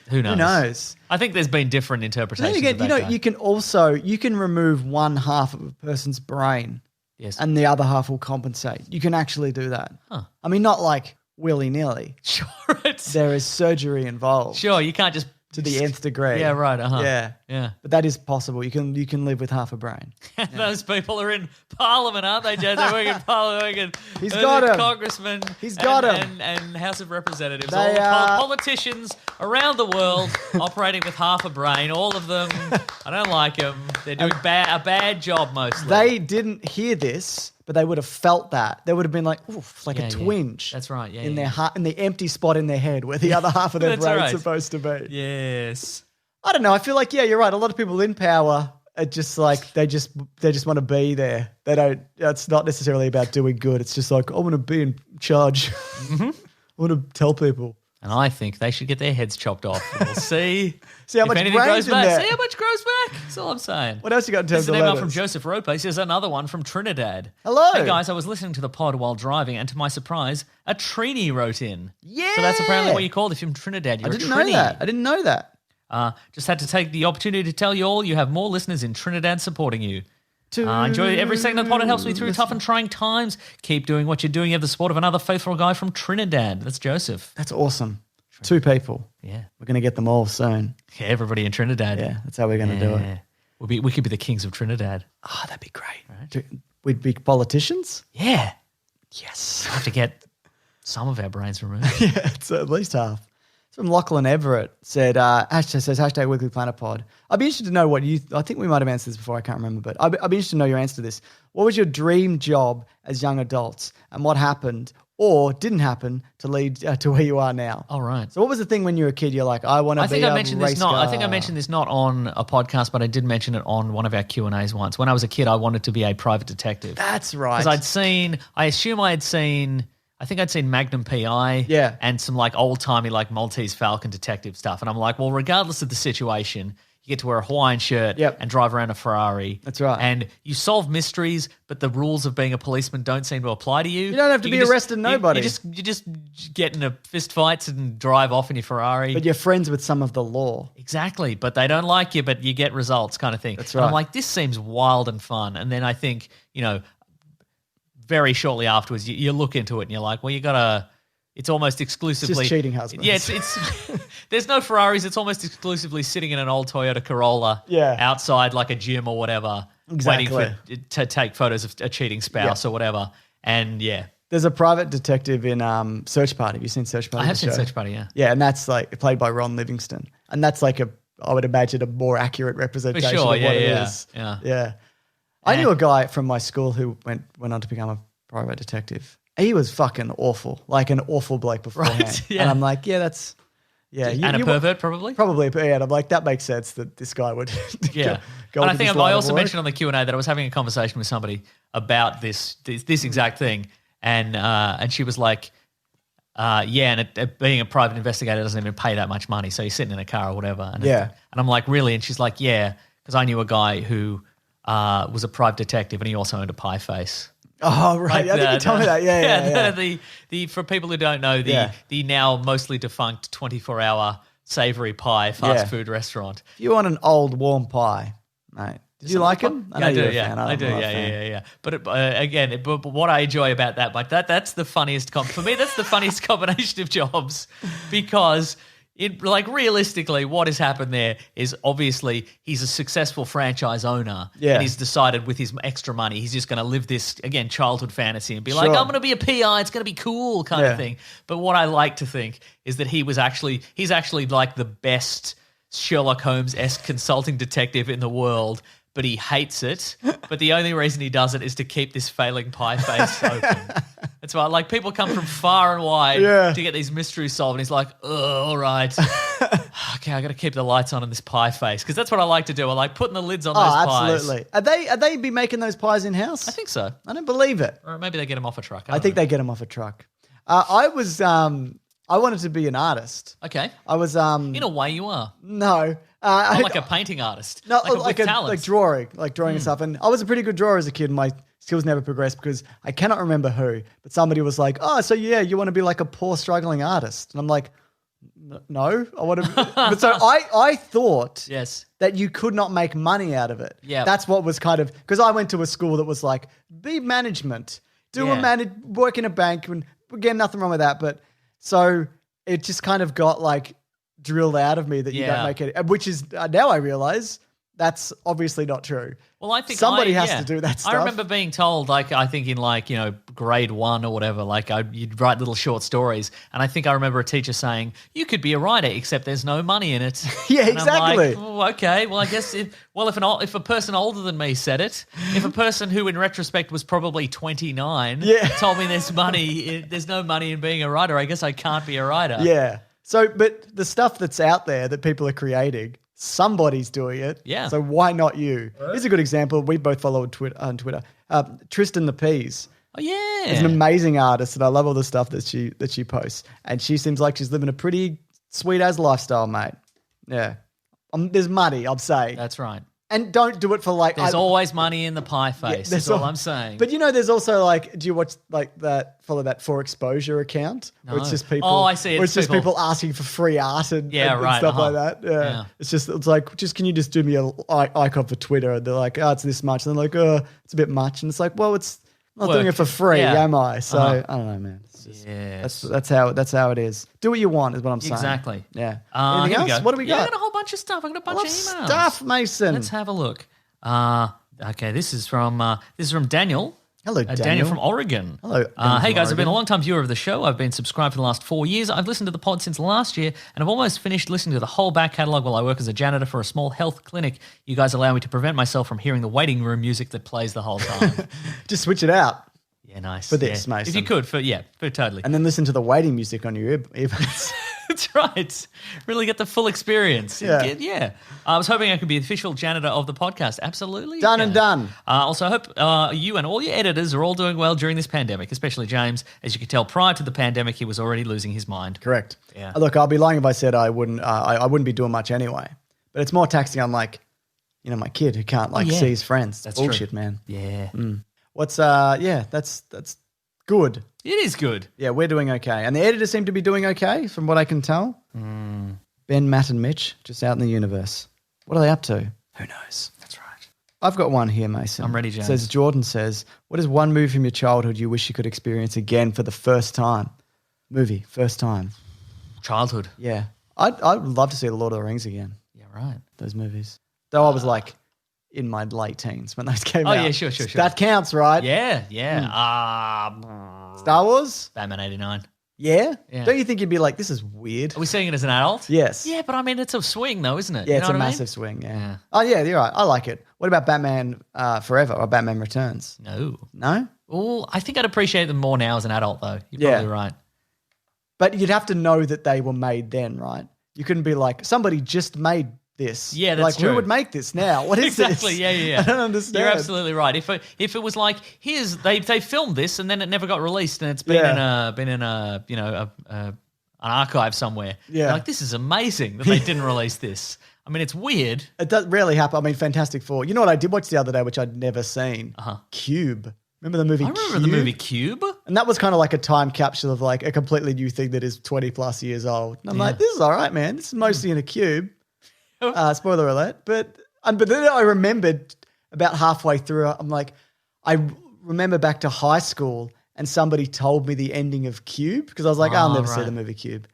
who knows?
Who knows?
I think there's been different interpretations
Then again,
of that guy.
you can remove one half of a person's brain
Yes.
and the other half will compensate. You can actually do that.
Huh.
I mean, not like willy-nilly.
Sure.
There is surgery involved
Sure, you can't just...
to the nth degree.
Yeah, right. Uh-huh.
Yeah. But that is possible. You can live with half a brain.
Those people are in Parliament, aren't they, Jay? They're working in Parliament, working
He's got 'em.
congressmen.
He's got 'em.
And House of Representatives.
They
all
are-
politicians around the world operating with half a brain. All of them. I don't like them. They're doing a bad job mostly.
They didn't hear this, but they would have felt that. They would have been like, oof, like
Yeah,
a
yeah.
twinge.
That's right, yeah,
In
yeah.
their heart, in the empty spot in their head where the other half of their
That's
brain's
right.
supposed to be.
Yes.
I don't know. I feel like, yeah, you're right. A lot of people in power are just like, they just want to be there. They don't, it's not necessarily about doing good. It's just like, I want to be in charge.
Mm-hmm.
I want to tell people.
And I think they should get their heads chopped off. We'll see.
See how
if
much
anything
brains
grows
in
back.
there.
See how much grows back. That's all I'm saying.
What else you got in
This
terms
is
of
an email
letters?
from Joseph Rope. Here's another one from Trinidad.
Hello.
Hey guys, I was listening to the pod while driving, and to my surprise, a Trini wrote in.
Yeah.
So that's apparently what you called if you're from Trinidad. You're
I didn't
a
know
Trini.
that. I didn't know that.
Just had to take the opportunity to tell you all you have more listeners in Trinidad supporting you. Enjoy every second of the pod. It helps me through tough and trying times. Keep doing what you're doing. You have the support of another faithful guy from Trinidad. That's Joseph.
That's awesome. 2 people.
Yeah.
We're going to get them all soon.
Yeah, everybody in Trinidad.
Yeah, that's how we're going to do it.
Yeah. We could be the kings of Trinidad.
Oh, that'd be great. We'd be politicians?
Yeah.
Yes.
Have to get some of our brains removed.
Yeah, it's at least half. It's from Lachlan Everett. Says # Weekly Planet Pod. I'd be interested to know what you. I think we might have answered this before. I can't remember, but I'd be interested to know your answer to this. What was your dream job as young adults, and what happened or didn't happen to lead to where you are now?
All right.
So, what was the thing when you were a kid? You're like, I want to.
I think
be
I
a
mentioned
race
this not. I
car.
think I mentioned this not on a podcast, but I did mention it on one of our Q&As once. When I was a kid, I wanted to be a private detective.
That's right.
Because I think I'd seen Magnum PI,
Yeah.
and some like old timey like Maltese Falcon detective stuff, and I'm like, well, regardless of the situation, you get to wear a Hawaiian shirt
Yep.
and drive around a Ferrari.
That's right.
And you solve mysteries, but the rules of being a policeman don't seem to apply to you.
You don't have to
can
be arresting nobody.
You just get into fist fights and drive off in your Ferrari.
But you're friends with some of the law.
Exactly, but they don't like you, but you get results kind of thing.
That's
And I'm
right.
like, this seems wild and fun. And then I think, very shortly afterwards, you look into it and you're like, well, you gotta it's almost exclusively
Just cheating husbands.
Yeah, it's there's no Ferraris. It's almost exclusively sitting in an old Toyota Corolla outside like a gym or whatever, waiting to take photos of a cheating spouse or whatever. And
There's a private detective in Search Party. Have you seen Search Party?
I have seen Search Party, yeah.
Yeah, and that's like played by Ron Livingston. And that's like I would imagine, a more accurate representation of what it is. Yeah. I knew a guy from my school who went on to become a private detective. He was fucking awful, like an awful bloke beforehand.
Right, yeah.
And I'm like, that's... Yeah,
and a pervert, probably?
Probably, yeah. And I'm like, that makes sense that this guy would go
and I
into
think
this
I
line of
also
work.
mentioned on the Q&A that I was having a conversation with somebody about this exact thing. And she was like, and being a private investigator doesn't even pay that much money. So you're sitting in a car or whatever. And I'm like, really? And she's like, yeah, because I knew a guy who was a private detective and he also owned a pie face.
Oh, right.
Like
I think you told me that. Yeah.
The for people who don't know, the now mostly defunct 24-hour savory pie fast food restaurant.
If you want an old warm pie, mate. Did you like him?
I do. But but what I enjoy about that, like that's the funniest for me. That's the funniest combination of jobs, because realistically, what has happened there is obviously he's a successful franchise owner, and he's decided with his extra money he's just going to live this childhood fantasy and be like, I'm going to be a PI, it's going to be cool kind of thing. But what I like to think is that he's actually like the best Sherlock Holmes-esque consulting detective in the world. But he hates it. But the only reason he does it is to keep this failing pie face open. That's why, people come from far and wide to get these mysteries solved. And he's like, all right. Okay, I got to keep the lights on in this pie face. Because that's what I like to do. I like putting the lids on those pies.
Absolutely. Are they be making those pies in-house?
I think so.
I don't believe it.
Or maybe they get them off a truck.
I think they get them off a truck. I wanted to be an artist.
Okay.
I was...
in a way you are.
No.
Not like a painting artist.
No,
like
drawing and stuff. And I was a pretty good drawer as a kid. My skills never progressed because I cannot remember who, but somebody was like, "Oh, so you want to be like a poor struggling artist?" And I'm like, "No, I want to." But so I thought that you could not make money out of it.
Yeah,
that's what was kind of, because I went to a school that was like, be management, work in a bank, and again, nothing wrong with that. But so it just kind of got drilled out of me that you don't make it, which is now I realize that's obviously not true.
Well, I think
somebody has to do that stuff.
I remember being told, I think in grade 1 or whatever, you'd write little short stories, and I think I remember a teacher saying, "You could be a writer, except there's no money in it."
Yeah,
and
exactly.
I'm like, okay, well, I guess if a person older than me said it, if a person who in retrospect was probably 29 told me there's no money in being a writer, I guess I can't be a writer.
Yeah. So, but the stuff that's out there that people are creating, somebody's doing it.
Yeah.
So why not you? Here's a good example. We both follow on Twitter. Tristan the Peas.
Oh yeah.
Is an amazing artist, and I love all the stuff that she posts. And she seems like she's living a pretty sweet as lifestyle, mate. Yeah. There's money, I'm saying.
That's right.
And don't do it for
There's always money in the pie face. That's all I'm saying.
But there's also do you watch follow that For Exposure account?
No.
Where it's just people.
Oh, I see.
It's just people asking for free art and stuff like that. Yeah. It's like, can you just do me an icon for Twitter? And they're like, oh, it's this much. And they're like, oh, it's a bit much. And it's like, well, it's I'm not doing it for free, am I? So I don't know, man. That's how it is. Do what you want is what I'm saying.
Exactly.
Yeah.
Anything else?
What do we got?
I got a whole bunch of stuff. I got a bunch of emails.
Stuff, Mason.
Let's have a look. Okay, this is from Daniel.
Hello,
Daniel from Oregon.
Hello.
Hey guys, I've been a long time viewer of the show. I've been subscribed for the last 4 years. I've listened to the pod since last year, and I've almost finished listening to the whole back catalogue while I work as a janitor for a small health clinic. You guys allow me to prevent myself from hearing the waiting room music that plays the whole time.
Just switch it out.
Yeah, nice.
For this, Mason.
If you could, for totally.
And then listen to the waiting music on your earbuds.
That's right. Really get the full experience.
Yeah.
I was hoping I could be the official janitor of the podcast. Absolutely.
Done and done.
Also, I hope you and all your editors are all doing well during this pandemic, especially James. As you could tell, prior to the pandemic, he was already losing his mind.
Correct.
Yeah.
Look, I'll be lying if I said I wouldn't. I wouldn't be doing much anyway. But it's more taxing on my kid who can't see his friends.
That's
bullshit,
true.
man.
Yeah.
What's that's good.
It is good.
Yeah, we're doing okay. And the editors seem to be doing okay, from what I can tell. Ben, Matt, and Mitch, just out in the universe. What are they up to? Who knows?
That's right.
I've got one here, Mason.
I'm ready, James.
Jordan says, what is one movie from your childhood you wish you could experience again for the first time? movie, first time.
Childhood.
Yeah. I'd love to see The Lord of the Rings again,
Yeah, right.
those movies. Though I was like in my late teens when those came out.
Oh, yeah, sure.
That counts, right?
Yeah.
Star Wars?
Batman 89.
Yeah?
Yeah.
Don't you think you'd be like, this is weird?
Are we seeing it as an adult?
Yes.
Yeah, but I mean, it's a swing though, isn't it?
Yeah,
You
it's
know
a
what I mean?
massive swing, yeah.
Yeah.
Oh, yeah, you're right. I like it. What about Batman Forever or Batman Returns?
No.
No?
Oh, I think I'd appreciate them more now as an adult, though. You're
Yeah.
probably right.
But you'd have to know that they were made then, right? You couldn't be like, somebody just made this.
Yeah, that's
like,
true.
Who would make this now? What is
Exactly.
this?
Yeah.
I don't understand.
You're absolutely right. If it was like, they filmed this and then it never got released and it's been in an archive somewhere.
Yeah.
You're like, this is amazing that they didn't release this. I mean, it's weird.
It does rarely happen. I mean, Fantastic Four. You know what I did watch the other day, which I'd never seen? Cube. Remember the movie
I
Cube?
remember the movie Cube.
And that was kind of like a time capsule of like a completely new thing that is 20 plus years old. And I'm like, this is all right, man. This is mostly in a cube. Spoiler alert. But then I remembered about halfway through, I'm like, I remember back to high school and somebody told me the ending of Cube because I was like, I'll never see the movie Cube.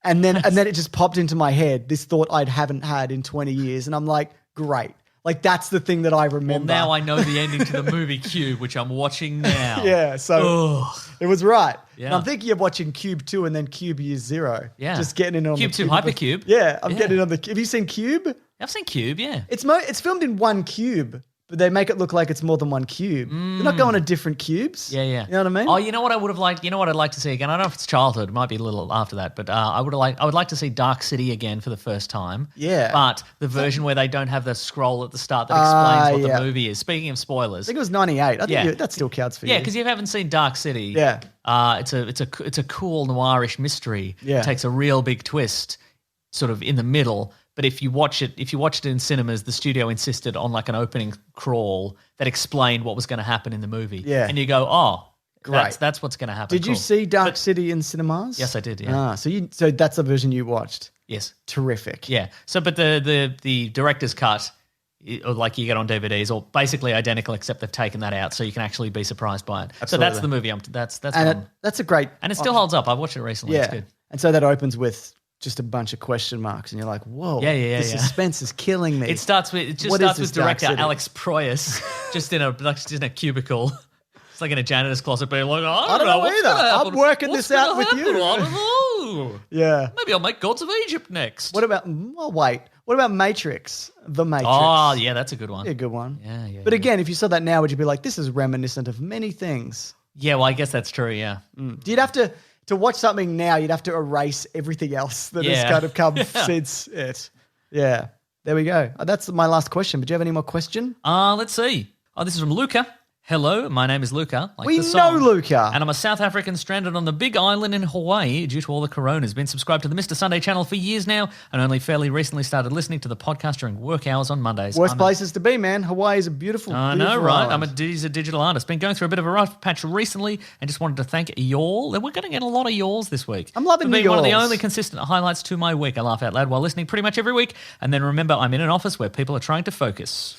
And then it just popped into my head, this thought I haven't had in 20 years. And I'm like, great. Like, that's the thing that I remember.
Well, now I know the ending to the movie Cube, which I'm watching now.
Yeah, so it was right.
Yeah.
And I'm thinking of watching Cube 2 and then Cube Year Zero.
Yeah.
Just getting in on
Cube
the
2 Hypercube.
Yeah, I'm getting in on the. Have you seen Cube?
I've seen Cube, yeah.
It's filmed in one cube, but they make it look like it's more than one cube. They're not going to different cubes.
Yeah.
You know what I mean?
Oh, you know what I would have liked? You know what I'd like to see again? I don't know if it's childhood. It might be a little after that, but I would like to see Dark City again for the first time.
Yeah.
But the version where they don't have the scroll at the start that explains what
yeah.
the movie is. Speaking of
I
spoilers.
think it was 98. I think
Yeah.
that still counts for you.
Yeah, because you haven't seen Dark City.
Yeah.
It's a cool noirish mystery.
Yeah.
It takes a real big twist sort of in the middle. But if you watch it in cinemas, the studio insisted on like an opening crawl that explained what was going to happen in the movie.
Yeah.
And you go, oh,
Great.
that's what's going to happen.
Did you
Cool.
see Dark City in cinemas?
Yes, I did, yeah.
So that's the version you watched.
Yes.
Terrific.
Yeah. So, but the director's cut, or like you get on DVDs, or basically identical, except they've taken that out, so you can actually be surprised by it.
Absolutely.
So that's the movie. That's
And that's a great.
and it still holds up. I've watched it recently.
Yeah.
It's good.
And so that opens with just a bunch of question marks, and you're like, "Whoa,
Yeah.
the suspense is killing me."
It starts with
What is
director
this Dark City?
Alex Proyas just in a cubicle. It's like in a janitor's closet, being like,
I don't know
what's
either.
gonna happen.
I'm working
What's
this out
gonna
with
happen?
you."
I don't know.
Yeah.
Maybe I'll make Gods of Egypt next.
What about? Well, wait. What about Matrix? The Matrix.
Oh, yeah, that's a good one.
Yeah, good one.
Yeah.
But again, if you saw that now, would you be like, "This is reminiscent of many things"?
Yeah, well, I guess that's true. Yeah.
You'd have to watch something now. You'd have to erase everything else that has
Yeah.
kind of come since it. Yeah. There we go. That's my last question. But do you have any more question?
Let's see. Oh, this is from Luca. Hello, my name is Luca. Like
We
the song.
know Luca.
And I'm a South African stranded on the big island in Hawaii due to all the coronas. Been subscribed to the Mr. Sunday channel for years now and only fairly recently started listening to the podcast during work hours on Mondays.
Worst places to be, man. Hawaii is a beautiful,
I know,
beautiful
right?
island.
He's a digital artist. Been going through a bit of a rough patch recently and just wanted to thank y'all. And we're going to get a lot of y'alls this week.
I'm loving
For being
the
one of the
y'alls.
only consistent highlights to my week. I laugh out loud while listening pretty much every week. And then remember, I'm in an office where people are trying to focus.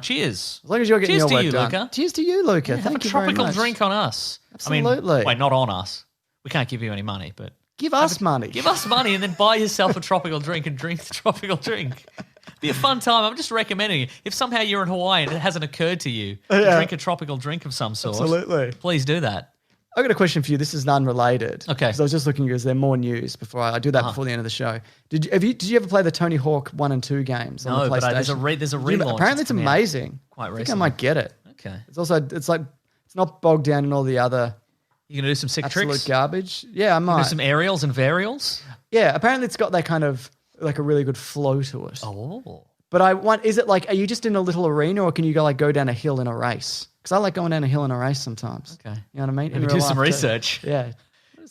Cheers.
As long as you're getting
Cheers
your
to
work
you,
done.
Luca.
Cheers to you, Luca.
Have a
Thank you very
tropical
much.
drink on us. I
Absolutely.
mean, wait, not on us. We can't give you any money, but
Give us money.
give us money and then buy yourself a tropical drink and drink the tropical drink. Be a fun time. I'm just recommending it. If somehow you're in Hawaii and it hasn't occurred to you to
Yeah.
drink a tropical drink of some sort,
Absolutely.
please do that.
I've got a question for you. This is unrelated.
Okay.
Because I was just looking because there more news before I do that before the end of the show. Did you ever play the Tony Hawk 1 and 2 games on
No,
the
but
PlayStation?
there's a relaunch
Apparently
that's
it's
coming out
amazing.
quite
I think I
recently.
might get it.
Okay.
It's like it's not bogged down in all the other
You gonna do some sick
absolute
tricks?
garbage. Yeah, I
Do
might.
some aerials and varials?
Yeah, apparently it's got that kind of like a really good flow to it.
Oh.
But is it like, are you just in a little arena or can you go down a hill in a race? Because I like going down a hill in a race sometimes.
Okay.
You know what I mean? In
Maybe
real
do some
life too.
research.
Yeah.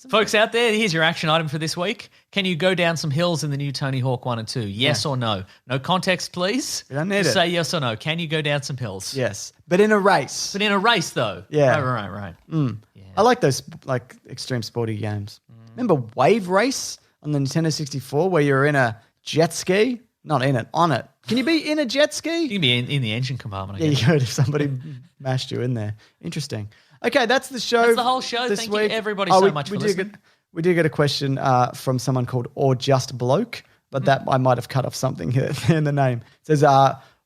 Folks out there, here's your action item for this week. Can you go down some hills in the new Tony Hawk 1 and 2? Yes or no? No context, please.
We don't need
Just
it.
say yes or no. Can you go down some hills?
Yes. But in a race.
But in a race, though.
Yeah.
Right.
I like those like extreme sporty games. Remember Wave Race on the Nintendo 64 where you're in a jet ski? Not in it, on it. Can you be in a jet ski?
You can be in the engine compartment, I
Yeah,
guess.
you could if somebody mashed you in there. Interesting. Okay, that's the show.
That's the whole show.
this
Thank you,
week.
everybody, so
we,
much
we
for
did
listening.
We did get a question from someone called Or Just Bloke, but that I might have cut off something here in the name. It says,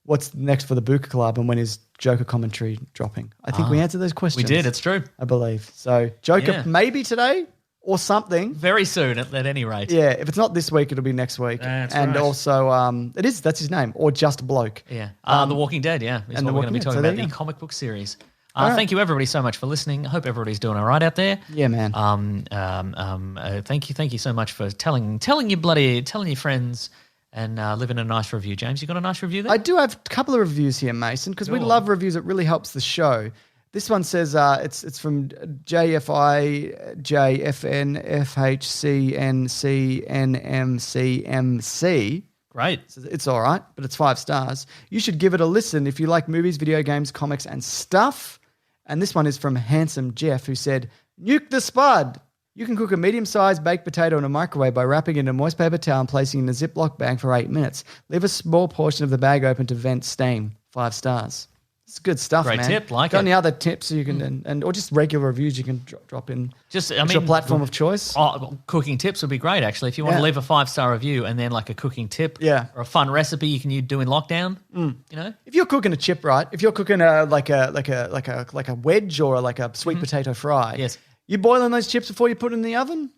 what's next for the Book Club and when is Joker commentary dropping? I think we answered those questions.
We did. It's true.
I believe. So Joker
Yeah.
maybe today or something.
Very soon, at any rate.
Yeah, if it's not this week, it'll be next week.
That's
and
right.
also, that's his name, Or Just Bloke.
Yeah. The Walking Dead, yeah. Is
and
what
The
we're going to be
Walking Dead,
talking
so there
about,
you
the
go.
comic book series.
right.
Thank you, everybody, so much for listening. I hope everybody's doing all right out there.
Yeah, man.
Thank you so much for telling your friends and leaving a nice review. James, you got a nice review there?
I do have a couple of reviews here, Mason, because we
Sure.
love reviews. It really helps the show. This one says it's from JFIJFNFHCNCNMCMC.
Great.
Says it's all right, but it's 5 stars. You should give it a listen if you like movies, video games, comics, and stuff. And this one is from Handsome Jeff, who said, "Nuke the spud. You can cook a medium-sized baked potato in a microwave by wrapping it in a moist paper towel and placing it in a Ziploc bag for 8 minutes. Leave a small portion of the bag open to vent steam. 5 stars." It's good stuff,
Great
man.
tip, like
Got
it.
any other tips you can and or just regular reviews you can drop in?
Just,
It's your platform of choice.
Cooking tips would be great, actually. If you want to
Yeah.
leave a 5-star review and then like a cooking tip
Yeah.
or a fun recipe you can do in lockdown, you know?
If you're cooking a chip, right? If you're cooking like a wedge or like a sweet potato fry,
Yes.
you boiling those chips before you put them in the oven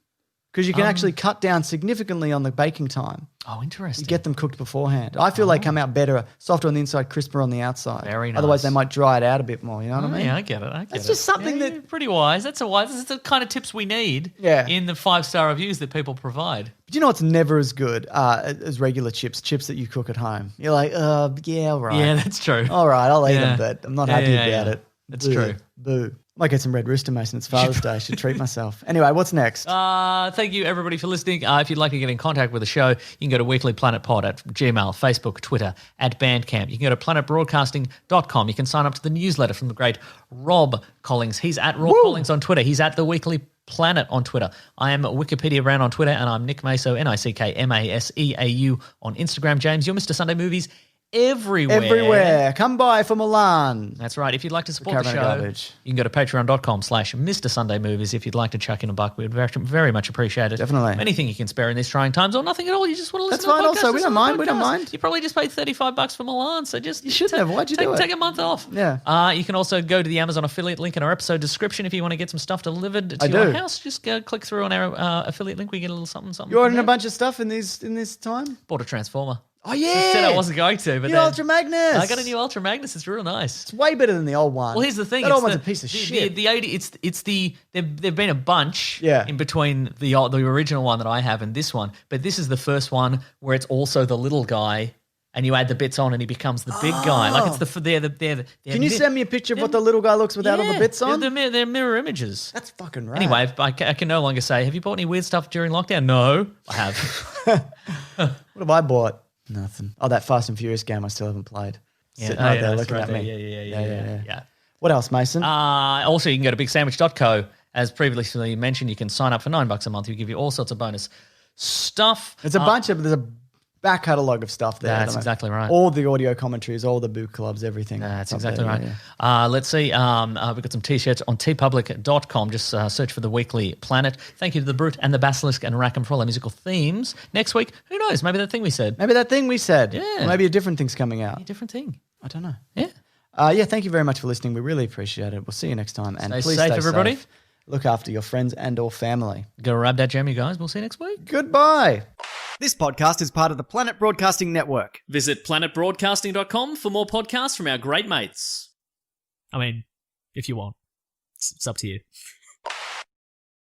because you can actually cut down significantly on the baking time.
Oh, interesting.
You get them cooked beforehand. I feel they come out better, softer on the inside, crisper on the outside.
Very nice.
Otherwise, they might dry it out a bit more. You know what I mean?
Yeah, I get it.
It's just something
Yeah,
that-
pretty wise. That's the kind of tips we need
Yeah.
in the 5-star reviews that people provide.
But you know what's never as good as regular chips that you cook at home. You're like, yeah, all right.
Yeah, that's true.
All right, I'll eat
Yeah.
them, but I'm not
Yeah,
happy
yeah,
about
yeah.
it.
That's
Boo.
true.
Boo. Might get some Red Rooster, Mason. It's Father's Day. I should treat myself. Anyway, what's next?
Thank you, everybody, for listening. If you'd like to get in contact with the show, you can go to weeklyplanetpod at Gmail, Facebook, Twitter, at Bandcamp. You can go to planetbroadcasting.com. You can sign up to the newsletter from the great Rob Collins. He's at Rob Collins on Twitter. He's at The Weekly Planet on Twitter. I am Wikipedia Brown on Twitter, and I'm Nick Maso, NickMaseau on Instagram. James, you're Mr. Sunday Movies everywhere.
Everywhere. Come by for Milan.
That's right. If you'd like to support the
Caravan of
show,
Garbage.
you can go to patreon.com/Mr. Sunday Movies. If you'd like to chuck in a buck, we'd very much appreciate it.
Definitely.
Anything you can spare in these trying times, or nothing at all. You just want to listen
That's
to a
fine
podcast,
also. We
listen
don't
to a
mind. We don't
podcast.
mind.
You probably just paid $35 for Milan, so just...
You shouldn't have. Why'd you do it?
Take a month off.
Yeah.
You can also go to the Amazon affiliate link in our episode description if you want to get some stuff delivered to
I
your
do.
house. Just go click through on our affiliate link. We get a little something.
You ordering a
from there.
bunch of stuff in this time?
Bought a Transformer.
Oh, yeah.
I said I wasn't going to, but
New
then...
Ultra Magnus.
I got a new Ultra Magnus. It's real nice.
It's way better than the old one.
Well, here's the thing.
That
it's
old one's
the-
a piece of
the,
shit.
The 80, there've been a bunch
Yeah.
in between the original one that I have and this one, but this is the first one where it's also the little guy, and you add the bits on, and he becomes the big guy. Like it's
Can you send me a picture of what the little guy looks without all the bits on?
They're mirror images.
That's fucking right.
Anyway, I can no longer say, have you bought any weird stuff during lockdown? No, I have.
What have I bought? Nothing. Oh, that Fast and Furious game I still haven't played. Sitting right there looking at me.
Yeah.
What else, Mason?
Also, you can go to bigsandwich.co. As previously mentioned, you can sign up for $9 a month. We give you all sorts of bonus stuff.
There's a back catalogue of stuff there.
That's exactly right.
All the audio commentaries, all the boot clubs, everything.
That's
Up
exactly
there,
right.
yeah.
Let's see. We've got some T-shirts on tpublic.com. Just search for The Weekly Planet. Thank you to The Brute and The Basilisk and Rackham for all our musical themes. Next week, who knows? Maybe that thing we said.
Maybe that thing we said.
Yeah.
Or maybe a different thing's coming out.
A different thing.
I don't know.
Yeah.
Thank you very much for listening. We really appreciate it. We'll see you next time. And
Stay
please
safe,
stay
everybody.
safe. Look after your friends and or family.
Go rub that jam, you guys. We'll see you next week.
Goodbye.
This podcast is part of the Planet Broadcasting Network.
Visit planetbroadcasting.com for more podcasts from our great mates.
I mean, if you want. It's up to you.